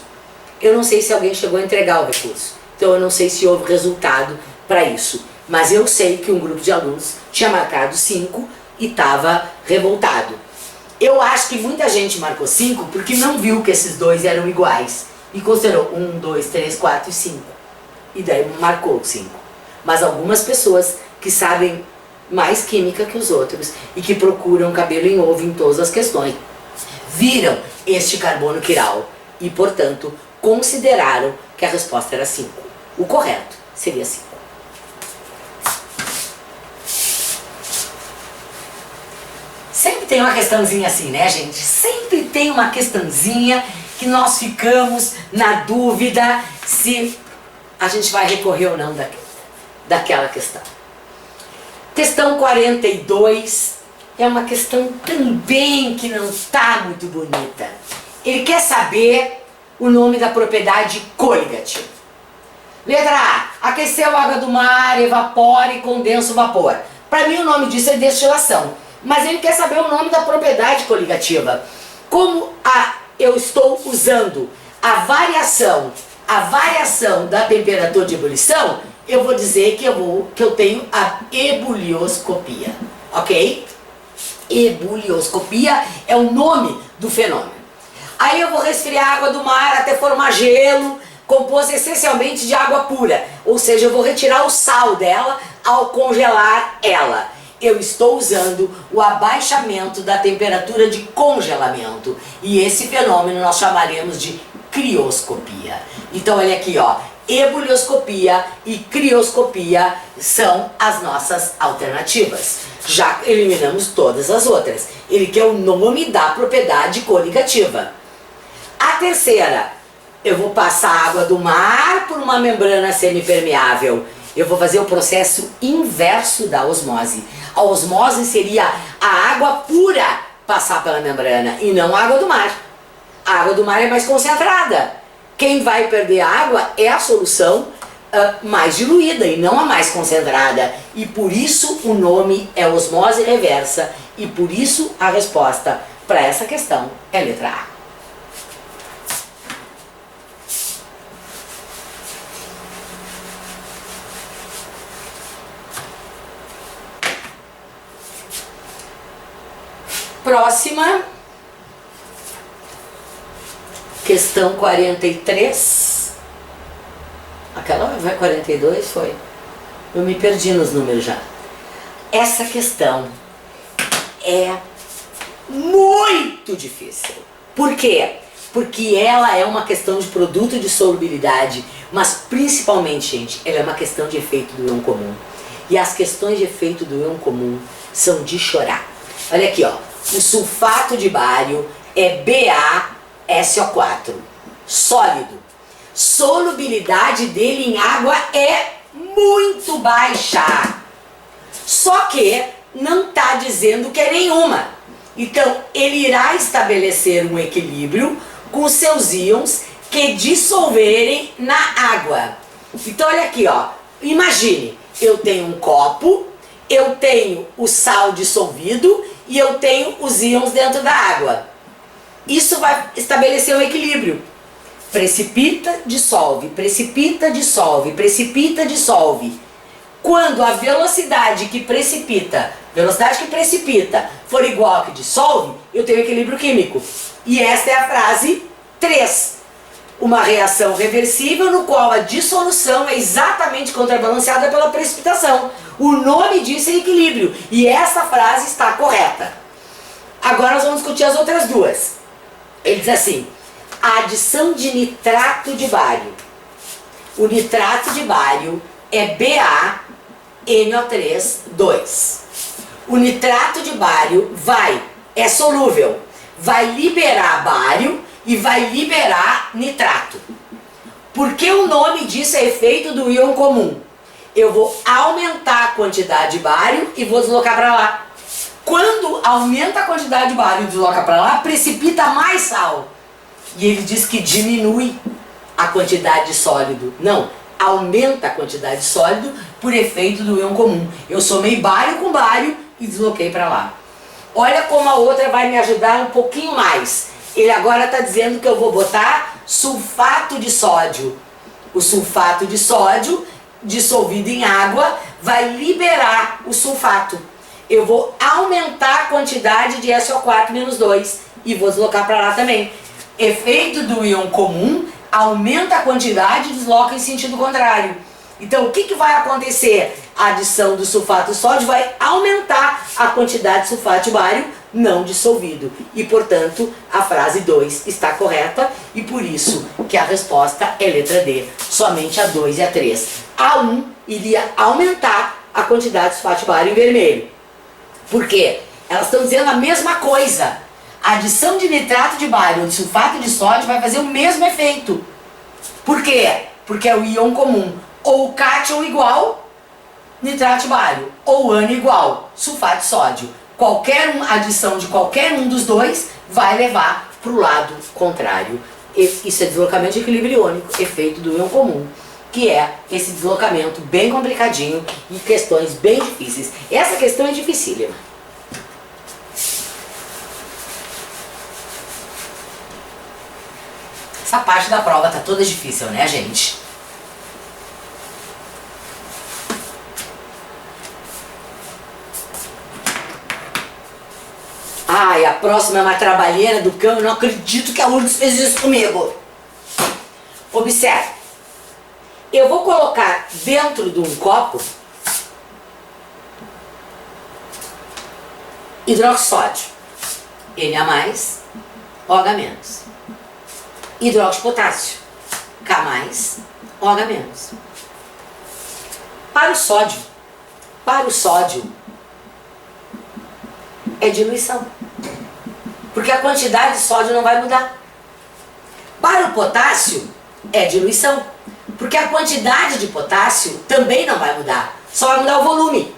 Eu não sei se alguém chegou a entregar o recurso, então eu não sei se houve resultado para isso. Mas eu sei que um grupo de alunos tinha marcado 5 e estava revoltado. Eu acho que muita gente marcou 5 porque não viu que esses dois eram iguais. E considerou 1, 2, 3, 4 e 5. E daí marcou 5. Mas algumas pessoas que sabem mais química que os outros e que procuram cabelo em ovo em todas as questões, viram este carbono quiral e, portanto, consideraram que a resposta era 5. O correto seria 5. Sempre tem uma questãozinha assim, né, gente? Sempre tem uma questãozinha que nós ficamos na dúvida se a gente vai recorrer ou não daquela questão. Questão 42 é uma questão também que não está muito bonita. Ele quer saber o nome da propriedade coligativa. Letra A. Aqueceu a água do mar, evapora e condensa o vapor. Para mim o nome disso é destilação. Mas ele quer saber o nome da propriedade coligativa. Como eu estou usando a variação da temperatura de ebulição, eu vou dizer que eu tenho a ebulioscopia, ok? Ebulioscopia é o nome do fenômeno. Aí eu vou resfriar a água do mar até formar gelo, composto essencialmente de água pura, ou seja, eu vou retirar o sal dela ao congelar ela. Eu estou usando o abaixamento da temperatura de congelamento. E esse fenômeno nós chamaremos de crioscopia. Então olha aqui, ó, ebulioscopia e crioscopia são as nossas alternativas. Já eliminamos todas as outras. Ele quer o nome da propriedade coligativa. A terceira, eu vou passar a água do mar por uma membrana semipermeável. Eu vou fazer o processo inverso da osmose. A osmose seria a água pura passar pela membrana e não a água do mar. A água do mar é mais concentrada. Quem vai perder a água é a solução mais diluída e não a mais concentrada. E por isso o nome é osmose reversa. E por isso a resposta para essa questão é a letra A. Próxima, questão 43. Aquela vai 42, foi? Eu me perdi nos números já. Essa questão é muito difícil. Por quê? Porque ela é uma questão de produto de solubilidade, mas principalmente, gente, ela é uma questão de efeito do íon comum. E as questões de efeito do íon comum são de chorar. Olha aqui, ó. O sulfato de bário é BaSO4, sólido. Solubilidade dele em água é muito baixa. Só que não está dizendo que é nenhuma. Então, ele irá estabelecer um equilíbrio com seus íons que dissolverem na água. Então, olha aqui, ó. Imagine, eu tenho um copo, eu tenho o sal dissolvido e eu tenho os íons dentro da água. Isso vai estabelecer um equilíbrio. Precipita, dissolve, precipita, dissolve, precipita, dissolve. Quando a velocidade que precipita for igual ao que dissolve, eu tenho equilíbrio químico. E esta é a frase 3. Uma reação reversível no qual a dissolução é exatamente contrabalanceada pela precipitação. O nome disso é equilíbrio. E essa frase está correta. Agora nós vamos discutir as outras duas. Ele diz assim: a adição de nitrato de bário. O nitrato de bário é BaNO3,2. O nitrato de bário é solúvel, vai liberar bário e vai liberar nitrato. Porque o nome disso é efeito do íon comum. Eu vou aumentar a quantidade de bário e vou deslocar para lá. Quando aumenta a quantidade de bário e desloca para lá, precipita mais sal. E ele diz que diminui a quantidade de sólido. Não, aumenta a quantidade de sólido por efeito do íon comum. Eu somei bário com bário e desloquei para lá. Olha como a outra vai me ajudar um pouquinho mais. Ele agora está dizendo que eu vou botar sulfato de sódio. O sulfato de sódio, dissolvido em água, vai liberar o sulfato. Eu vou aumentar a quantidade de SO4-2 e vou deslocar para lá também. Efeito do íon comum, aumenta a quantidade e desloca em sentido contrário. Então o que vai acontecer? A adição do sulfato de sódio vai aumentar a quantidade de sulfato de bário não dissolvido. E portanto a frase 2 está correta e por isso que a resposta é letra D. Somente a 2 e a 3. A 1 iria aumentar a quantidade de sulfato de bário em vermelho. Por quê? Elas estão dizendo a mesma coisa. A adição de nitrato de bário ou de sulfato de sódio vai fazer o mesmo efeito. Por quê? Porque é o íon comum. Ou cátion igual nitrato de bário, ou ânion igual sulfato de sódio. Qualquer adição de qualquer um dos dois vai levar para o lado contrário. Isso é deslocamento de equilíbrio iônico, efeito do íon comum, que é esse deslocamento bem complicadinho e questões bem difíceis. Essa questão é dificílima. Essa parte da prova tá toda difícil, né, gente? Ai, a próxima é uma trabalheira do cão. Eu não acredito que a Lourdes fez isso comigo. Observe. Eu vou colocar dentro de um copo hidroxódio, Na+, OH-. Hidróxido de potássio, K+, OH-. Para o sódio é diluição, porque a quantidade de sódio não vai mudar. Para o potássio é diluição, porque a quantidade de potássio também não vai mudar, só vai mudar o volume.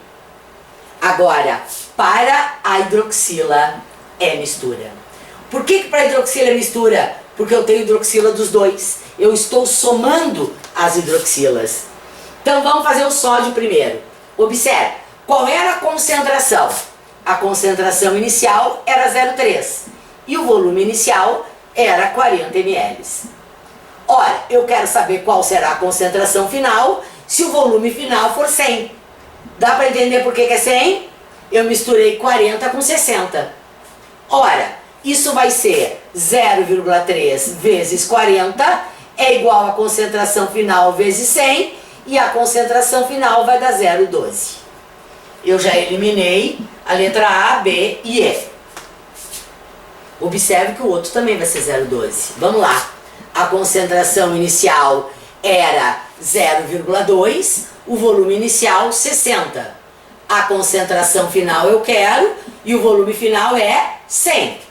Agora, para a hidroxila é mistura. Por que para a hidroxila é mistura? Porque eu tenho hidroxila dos dois. Eu estou somando as hidroxilas. Então vamos fazer o sódio primeiro. Observe, qual era a concentração? A concentração inicial era 0,3 e o volume inicial era 40 ml. Ora, eu quero saber qual será a concentração final se o volume final for 100. Dá para entender por que é 100? Eu misturei 40 com 60. Ora, isso vai ser 0,3 vezes 40 é igual a concentração final vezes 100 e a concentração final vai dar 0,12. Eu já eliminei a letra A, B e E. Observe que o outro também vai ser 0,12. Vamos lá. A concentração inicial era 0,2, o volume inicial 60. A concentração final eu quero e o volume final é 100.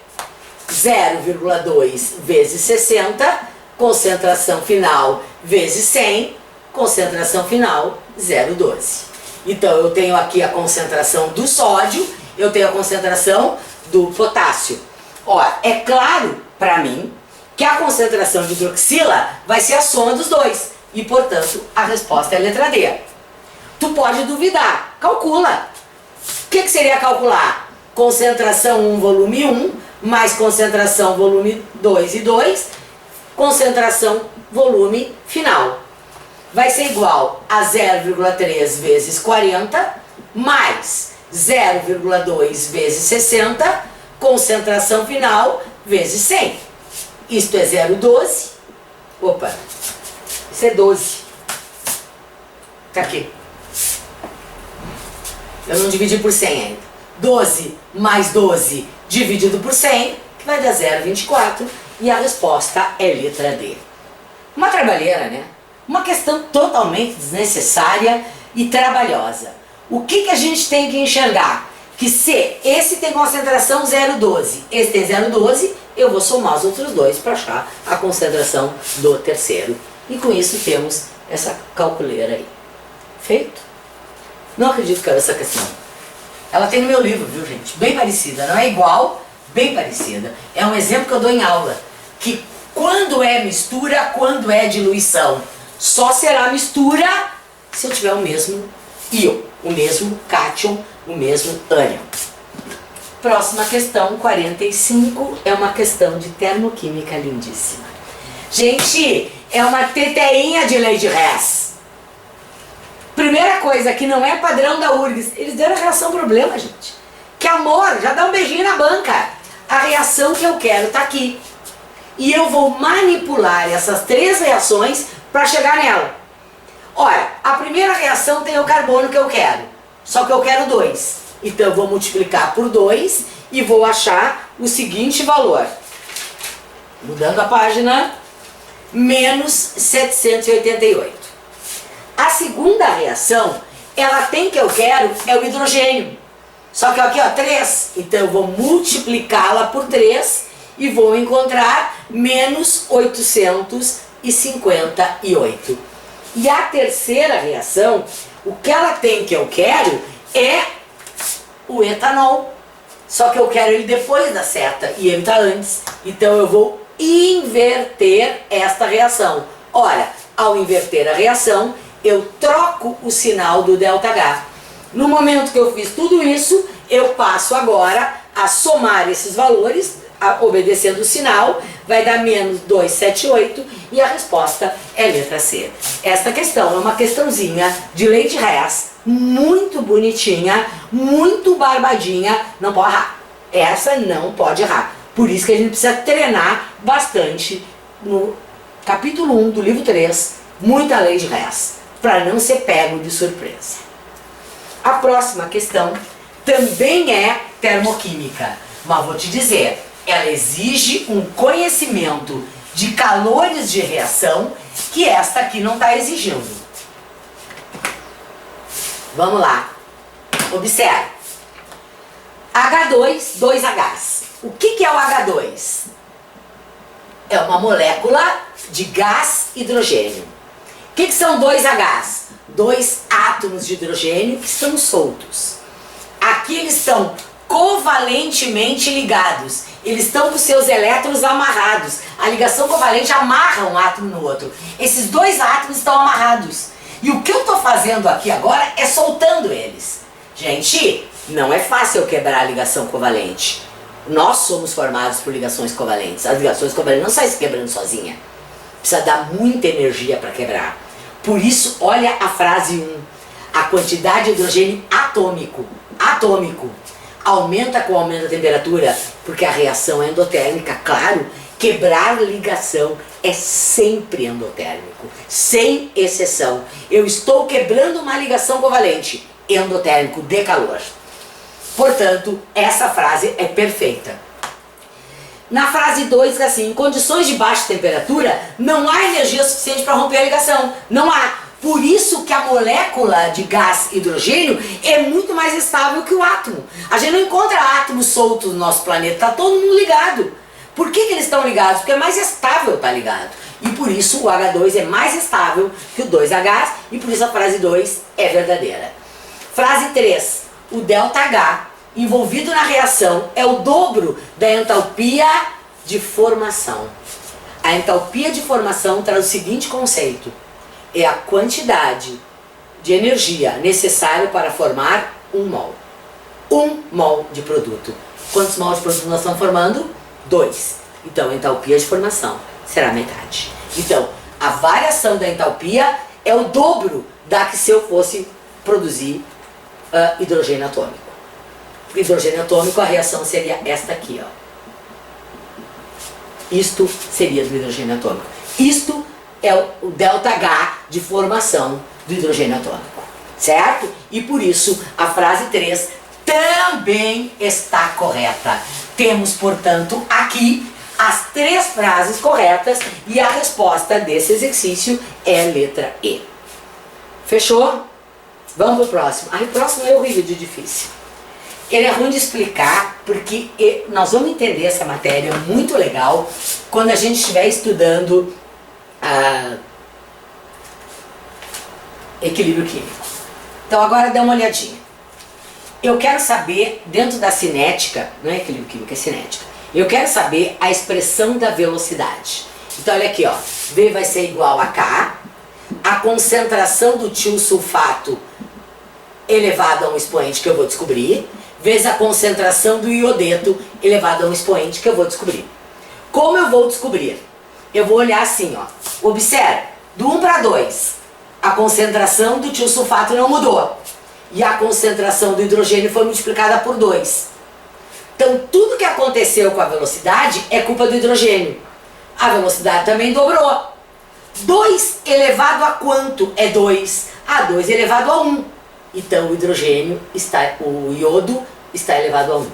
0,2 vezes 60, concentração final vezes 100, concentração final 0,12. Então eu tenho aqui a concentração do sódio, eu tenho a concentração do potássio. Ó, é claro para mim que a concentração de hidroxila vai ser a soma dos dois e, portanto, a resposta é a letra D. Tu pode duvidar, calcula. O que seria calcular? Concentração 1, volume 1, mais concentração volume 2 e 2, concentração volume final. Vai ser igual a 0,3 vezes 40, mais 0,2 vezes 60, concentração final vezes 100. Isto é 0,12. Opa, isso é 12. Tá aqui. Eu não dividi por 100 ainda. 12 mais 12 dividido por 100, que vai dar 0,24. E a resposta é letra D. Uma trabalheira, né? Uma questão totalmente desnecessária e trabalhosa. O que a gente tem que enxergar? Que se esse tem concentração 0,12, esse tem 0,12, eu vou somar os outros dois para achar a concentração do terceiro. E com isso temos essa calculeira aí. Feito? Não acredito que era essa questão. Ela tem no meu livro, viu, gente? Bem parecida, não é igual, bem parecida. É um exemplo que eu dou em aula, que quando é mistura, quando é diluição, só será mistura se eu tiver o mesmo íon, o mesmo cátion, o mesmo ânion. Próxima questão, 45, é uma questão de termoquímica lindíssima. Gente, é uma teteinha de lei de Hess. Primeira coisa que não é padrão da URGS, eles deram a reação problema, gente. Que amor, já dá um beijinho na banca. A reação que eu quero tá aqui. E eu vou manipular essas 3 reações para chegar nela. Olha, a primeira reação tem o carbono que eu quero, só que eu quero 2. Então eu vou multiplicar por 2 e vou achar o seguinte valor. Mudando a página, menos 788. A segunda reação, ela tem que eu quero, é o hidrogênio. Só que aqui, ó, 3. Então eu vou multiplicá-la por 3 e vou encontrar menos 858. E a terceira reação, o que ela tem que eu quero é o etanol. Só que eu quero ele depois da seta e ele está antes. Então eu vou inverter esta reação. Ora, ao inverter a reação, eu troco o sinal do ΔH. No momento que eu fiz tudo isso, eu passo agora a somar esses valores, obedecendo o sinal, vai dar menos 278 e a resposta é letra C. Esta questão é uma questãozinha de lei de Hess, muito bonitinha, muito barbadinha, não pode errar. Essa não pode errar. Por isso que a gente precisa treinar bastante no capítulo 1 do livro 3, muita lei de Hess, para não ser pego de surpresa. A próxima questão também é termoquímica, mas vou te dizer, ela exige um conhecimento de calores de reação que esta aqui não está exigindo. Vamos lá. Observe. H2, 2Hs. O que é o H2? É uma molécula de gás hidrogênio. O que são 2Hs? 2 átomos de hidrogênio que estão soltos. Aqui eles estão covalentemente ligados. Eles estão com seus elétrons amarrados. A ligação covalente amarra um átomo no outro. Esses 2 átomos estão amarrados. E o que eu estou fazendo aqui agora é soltando eles. Gente, não é fácil eu quebrar a ligação covalente. Nós somos formados por ligações covalentes. As ligações covalentes não saem se quebrando sozinha. Precisa dar muita energia para quebrar. Por isso, olha a frase 1. A quantidade de hidrogênio atômico aumenta com o aumento da temperatura, porque a reação é endotérmica. Claro, quebrar ligação é sempre endotérmico, sem exceção. Eu estou quebrando uma ligação covalente, endotérmico, de calor. Portanto, essa frase é perfeita. Na frase 2, assim, em condições de baixa temperatura, não há energia suficiente para romper a ligação. Não há. Por isso que a molécula de gás hidrogênio é muito mais estável que o átomo. A gente não encontra átomos soltos no nosso planeta, está todo mundo ligado. Por que eles estão ligados? Porque é mais estável estar ligado. E por isso o H2 é mais estável que o 2H, e por isso a frase 2 é verdadeira. Frase 3. O ΔH envolvido na reação é o dobro da entalpia de formação. A entalpia de formação traz o seguinte conceito: é a quantidade de energia necessária para formar 1 mol. 1 mol de produto. Quantos mols de produto nós estamos formando? 2. Então, a entalpia de formação será metade. Então, a variação da entalpia é o dobro da que se eu fosse produzir hidrogênio atômico. Hidrogênio atômico, a reação seria esta aqui, ó. Isto seria do hidrogênio atômico. Isto é o ΔH de formação do hidrogênio atômico, certo? E por isso a frase 3 também está correta. Temos, portanto, aqui as 3 frases corretas e a resposta desse exercício é a letra E. Fechou? Vamos pro próximo. O próximo é horrível de difícil. Ele é ruim de explicar porque nós vamos entender essa matéria muito legal quando a gente estiver estudando equilíbrio químico. Então agora dá uma olhadinha. Eu quero saber, dentro da cinética, não é equilíbrio químico, é cinética. Eu quero saber a expressão da velocidade. Então olha aqui, ó. V vai ser igual a K. A concentração do tiosulfato elevado a um expoente que eu vou descobrir, vezes a concentração do iodeto elevado a um expoente que eu vou descobrir. Como eu vou descobrir? Eu vou olhar assim, ó. Observe, do 1 para 2, a concentração do tiosulfato não mudou. E a concentração do hidrogênio foi multiplicada por 2. Então, tudo que aconteceu com a velocidade é culpa do hidrogênio. A velocidade também dobrou. 2 elevado a quanto é 2? 2 elevado a 1. Então, o iodo está elevado a 1.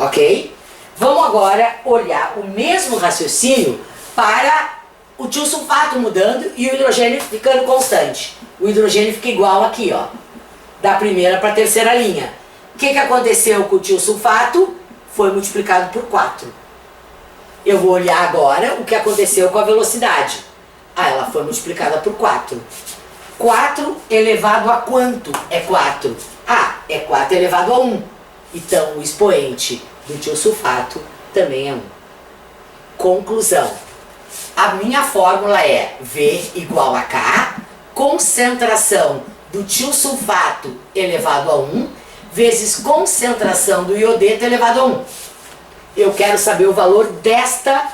Ok? Vamos agora olhar o mesmo raciocínio para o tiosulfato mudando e o hidrogênio ficando constante. O hidrogênio fica igual aqui, ó, da primeira para a terceira linha. O que aconteceu com o tiosulfato? Foi multiplicado por 4. Eu vou olhar agora o que aconteceu com a velocidade. Ela foi multiplicada por 4. 4 elevado a quanto é 4? É 4 elevado a 1. Então, o expoente do tiosulfato também é 1. Conclusão. A minha fórmula é V igual a K, concentração do tiosulfato elevado a 1, vezes concentração do iodeto elevado a 1. Eu quero saber o valor desta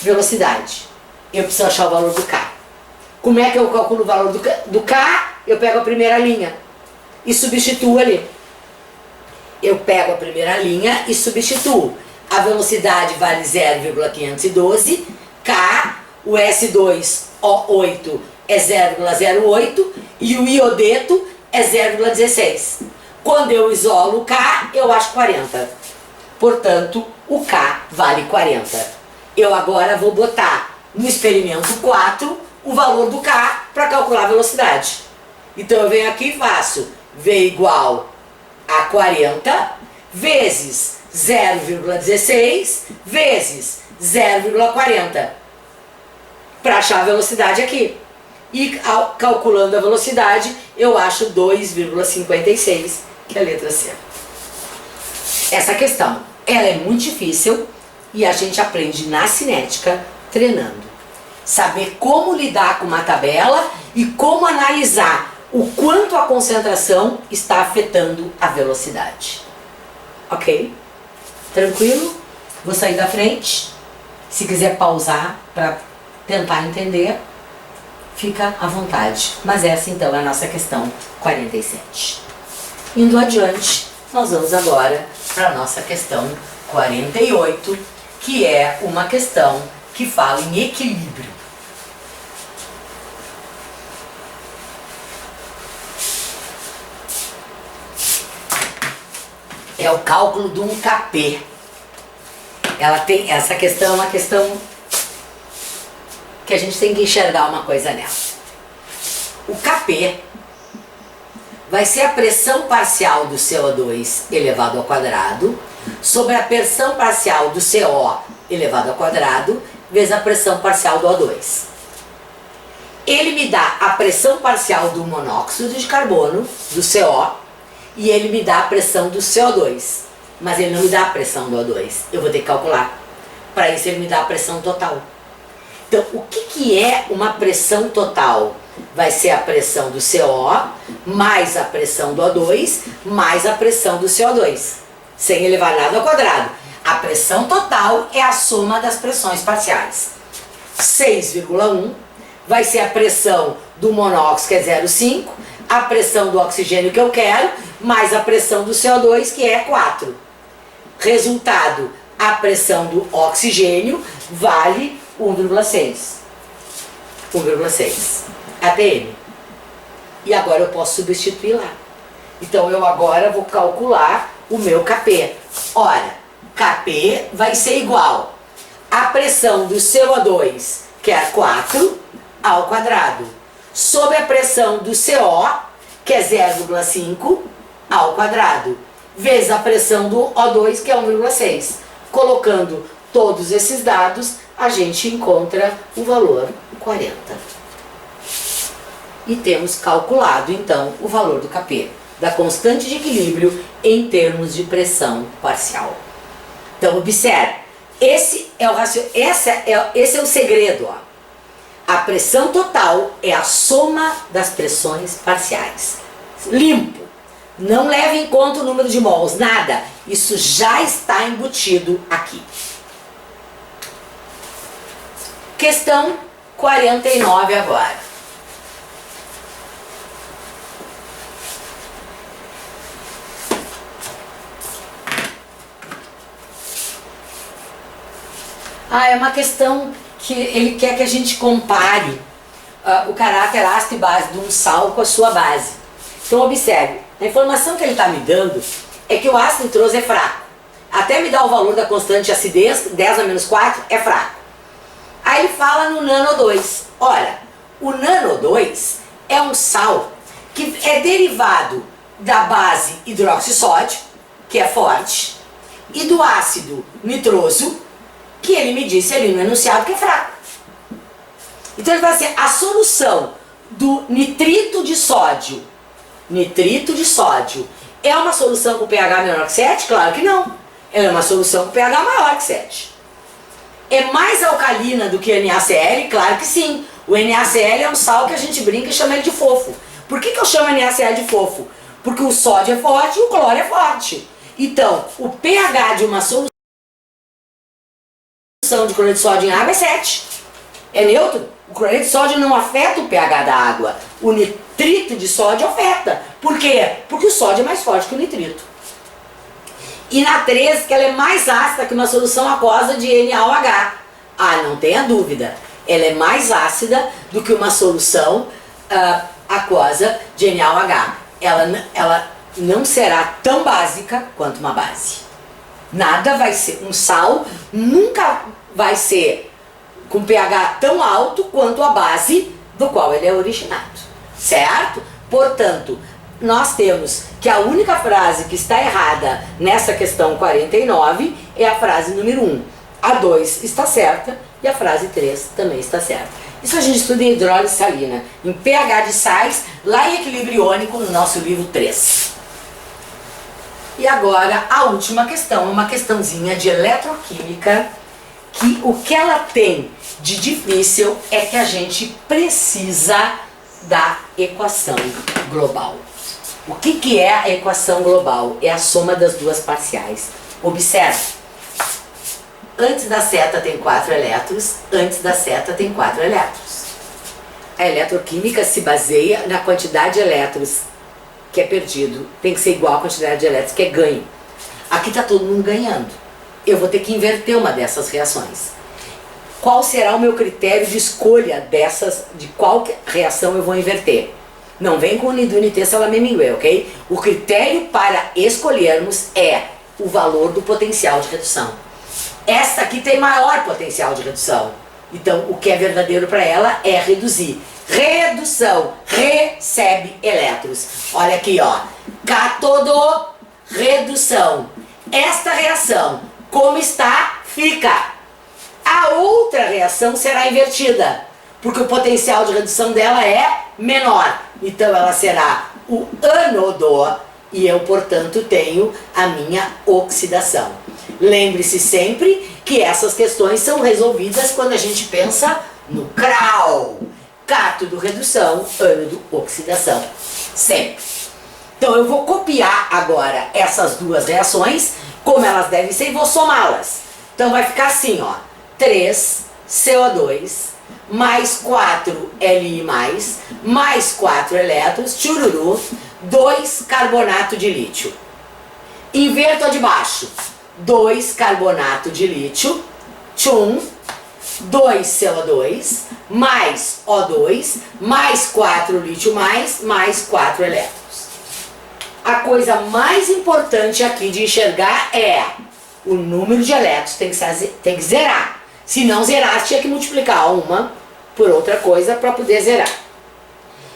velocidade. Eu preciso achar o valor do K. Como é que eu calculo o valor do K? Eu pego a primeira linha e substituo ali. Eu pego a primeira linha e substituo. A velocidade vale 0,512, K, o S2O8 é 0,08 e o iodeto é 0,16. Quando eu isolo o K, eu acho 40. Portanto, o K vale 40. Eu agora vou botar no experimento 4 o valor do K para calcular a velocidade. Então eu venho aqui e faço V igual a 40 vezes 0,16 vezes 0,40 para achar a velocidade aqui. E calculando a velocidade, eu acho 2,56, que é a letra C. Essa questão, ela é muito difícil e a gente aprende na cinética treinando. Saber como lidar com uma tabela e como analisar o quanto a concentração está afetando a velocidade. Ok? Tranquilo? Vou sair da frente. Se quiser pausar para tentar entender, fica à vontade. Mas essa então é a nossa questão 47. Indo adiante, nós vamos agora para a nossa questão 48, que é uma questão que fala em equilíbrio. É o cálculo de um Kp. Ela tem, essa questão é uma questão que a gente tem que enxergar uma coisa nela. O Kp vai ser a pressão parcial do CO2 elevado ao quadrado sobre a pressão parcial do CO elevado ao quadrado vezes a pressão parcial do O2. Ele me dá a pressão parcial do monóxido de carbono, do CO, e ele me dá a pressão do CO2. Mas ele não me dá a pressão do O2. Eu vou ter que calcular. Para isso ele me dá a pressão total. Então, o que é uma pressão total? Vai ser a pressão do CO mais a pressão do O2 mais a pressão do CO2. Sem elevar nada ao quadrado. A pressão total é a soma das pressões parciais. 6,1 vai ser a pressão do monóxido, que é 0,5, a pressão do oxigênio que eu quero, mais a pressão do CO2, que é 4. Resultado, a pressão do oxigênio vale 1,6. 1,6 atm. E agora eu posso substituir lá. Então eu agora vou calcular o meu Kp. Ora, Kp vai ser igual à pressão do CO2, que é 4, ao quadrado, sobre a pressão do CO, que é 0,5, ao quadrado, vezes a pressão do O2, que é 1,6. Colocando todos esses dados, a gente encontra o valor 40. E temos calculado, então, o valor do Kp, da constante de equilíbrio em termos de pressão parcial. Então, observe, esse é o segredo, ó. A pressão total é a soma das pressões parciais. Limpo. Não leve em conta o número de mols, nada. Isso já está embutido aqui. Questão 49 agora. É uma questão que ele quer que a gente compare o caráter ácido e base de um sal com a sua base. Então observe, a informação que ele está me dando é que o ácido nitroso é fraco. Até me dar o valor da constante de acidez, 10 a menos 4, é fraco. Aí ele fala no nano 2. Olha, o nano 2 é um sal que é derivado da base hidroxissódio, que é forte, e do ácido nitroso, que ele me disse ali no enunciado que é fraco. Então ele vai ser a solução do nitrito de sódio. Nitrito de sódio é uma solução com pH menor que 7? Claro que não. Ela é uma solução com pH maior que 7. É mais alcalina do que NaCl? Claro que sim. O NaCl é um sal que a gente brinca e chama ele de fofo. Por que eu chamo NaCl de fofo? Porque o sódio é forte e o cloro é forte. Então, o pH de uma solução de cloreto de sódio em água é 7. É neutro. O cloreto de sódio não afeta o pH da água. O nitrito de sódio afeta. Por quê? Porque o sódio é mais forte que o nitrito. E na 13, que ela é mais ácida que uma solução aquosa de NaOH. Não tenha dúvida. Ela é mais ácida do que uma solução aquosa de NaOH. Ela não será tão básica quanto uma base. Nada vai ser, um sal nunca vai ser com pH tão alto quanto a base do qual ele é originado, certo? Portanto, nós temos que a única frase que está errada nessa questão 49 é a frase número 1. A 2 está certa e a frase 3 também está certa. Isso a gente estuda em hidrólise salina, em pH de sais, lá em equilíbrio iônico no nosso livro 3. E agora a última questão, uma questãozinha de eletroquímica, que o que ela tem de difícil é que a gente precisa da equação global. O que é a equação global? É a soma das duas parciais. Observe, antes da seta tem 4 elétrons, antes da seta tem 4 elétrons. A eletroquímica se baseia na quantidade de elétrons que é perdido, tem que ser igual à quantidade de elétrons que é ganho. Aqui está todo mundo ganhando. Eu vou ter que inverter uma dessas reações. Qual será o meu critério de escolha de qual reação eu vou inverter? Não vem com unidade salamemingue, ok? O critério para escolhermos é o valor do potencial de redução. Esta aqui tem maior potencial de redução. Então, o que é verdadeiro para ela é reduzir. Redução, recebe elétrons. Olha aqui, ó. Cátodo, redução. Esta reação, como está, fica. A outra reação será invertida, porque o potencial de redução dela é menor. Então ela será o ânodo e eu, portanto, tenho a minha oxidação. Lembre-se sempre que essas questões são resolvidas quando a gente pensa no CRAU. Cátodo, redução, ânodo, oxidação. Sempre. Então eu vou copiar agora essas duas reações, como elas devem ser, e vou somá-las. Então vai ficar assim, ó. 3 CO2 mais 4 Li+, mais 4 elétrons, chururu, 2 carbonato de lítio. Inverto a de baixo. 2 carbonato de lítio, tchum, 2 CO2, mais O2, mais 4 lítio mais 4 elétrons. A coisa mais importante aqui de enxergar é o número de elétrons, tem que zerar. Se não zerar, tinha que multiplicar uma por outra coisa para poder zerar.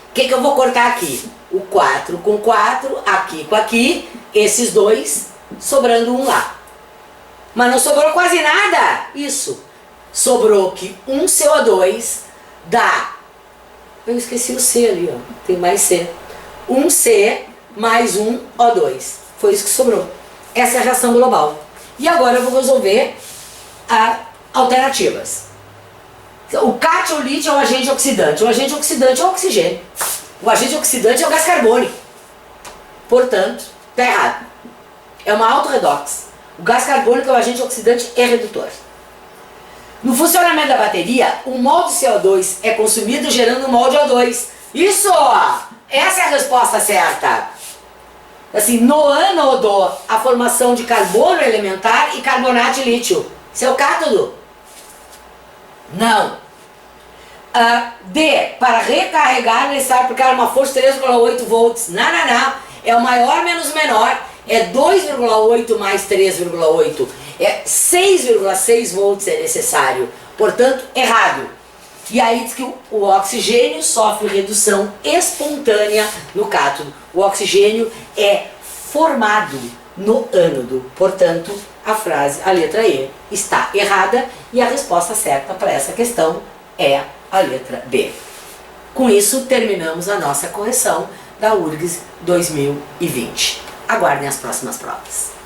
O que eu vou cortar aqui? O 4 com 4, aqui com aqui, esses dois, sobrando um lá. Mas não sobrou quase nada. Isso. Sobrou que um CO2 dá... Eu esqueci o C ali, ó. Tem mais C. Um C mais um O2. Foi isso que sobrou. Essa é a reação global. E agora eu vou resolver alternativas. O cátion ou lítio é um agente oxidante. O agente oxidante é o oxigênio. O agente oxidante é o gás carbônico. Portanto, está errado. É uma autorredox. O gás carbônico é o agente oxidante e redutor. No funcionamento da bateria, o mol de CO2 é consumido gerando um mol de O2. Isso! Essa é a resposta certa. Assim, no ânodo, a formação de carbono elementar e carbonato de lítio. Isso é o cátodo? Não. D, para recarregar necessário aplicar uma força de 3,8 volts. Não. É o maior menos o menor. É 2,8 mais 3,8. É 6,6 volts é necessário. Portanto, errado. E aí diz que o oxigênio sofre redução espontânea no cátodo. O oxigênio é formado no ânodo. Portanto, a letra E está errada e a resposta certa para essa questão é a letra B. Com isso, terminamos a nossa correção da URGS 2020. Aguardem as próximas provas.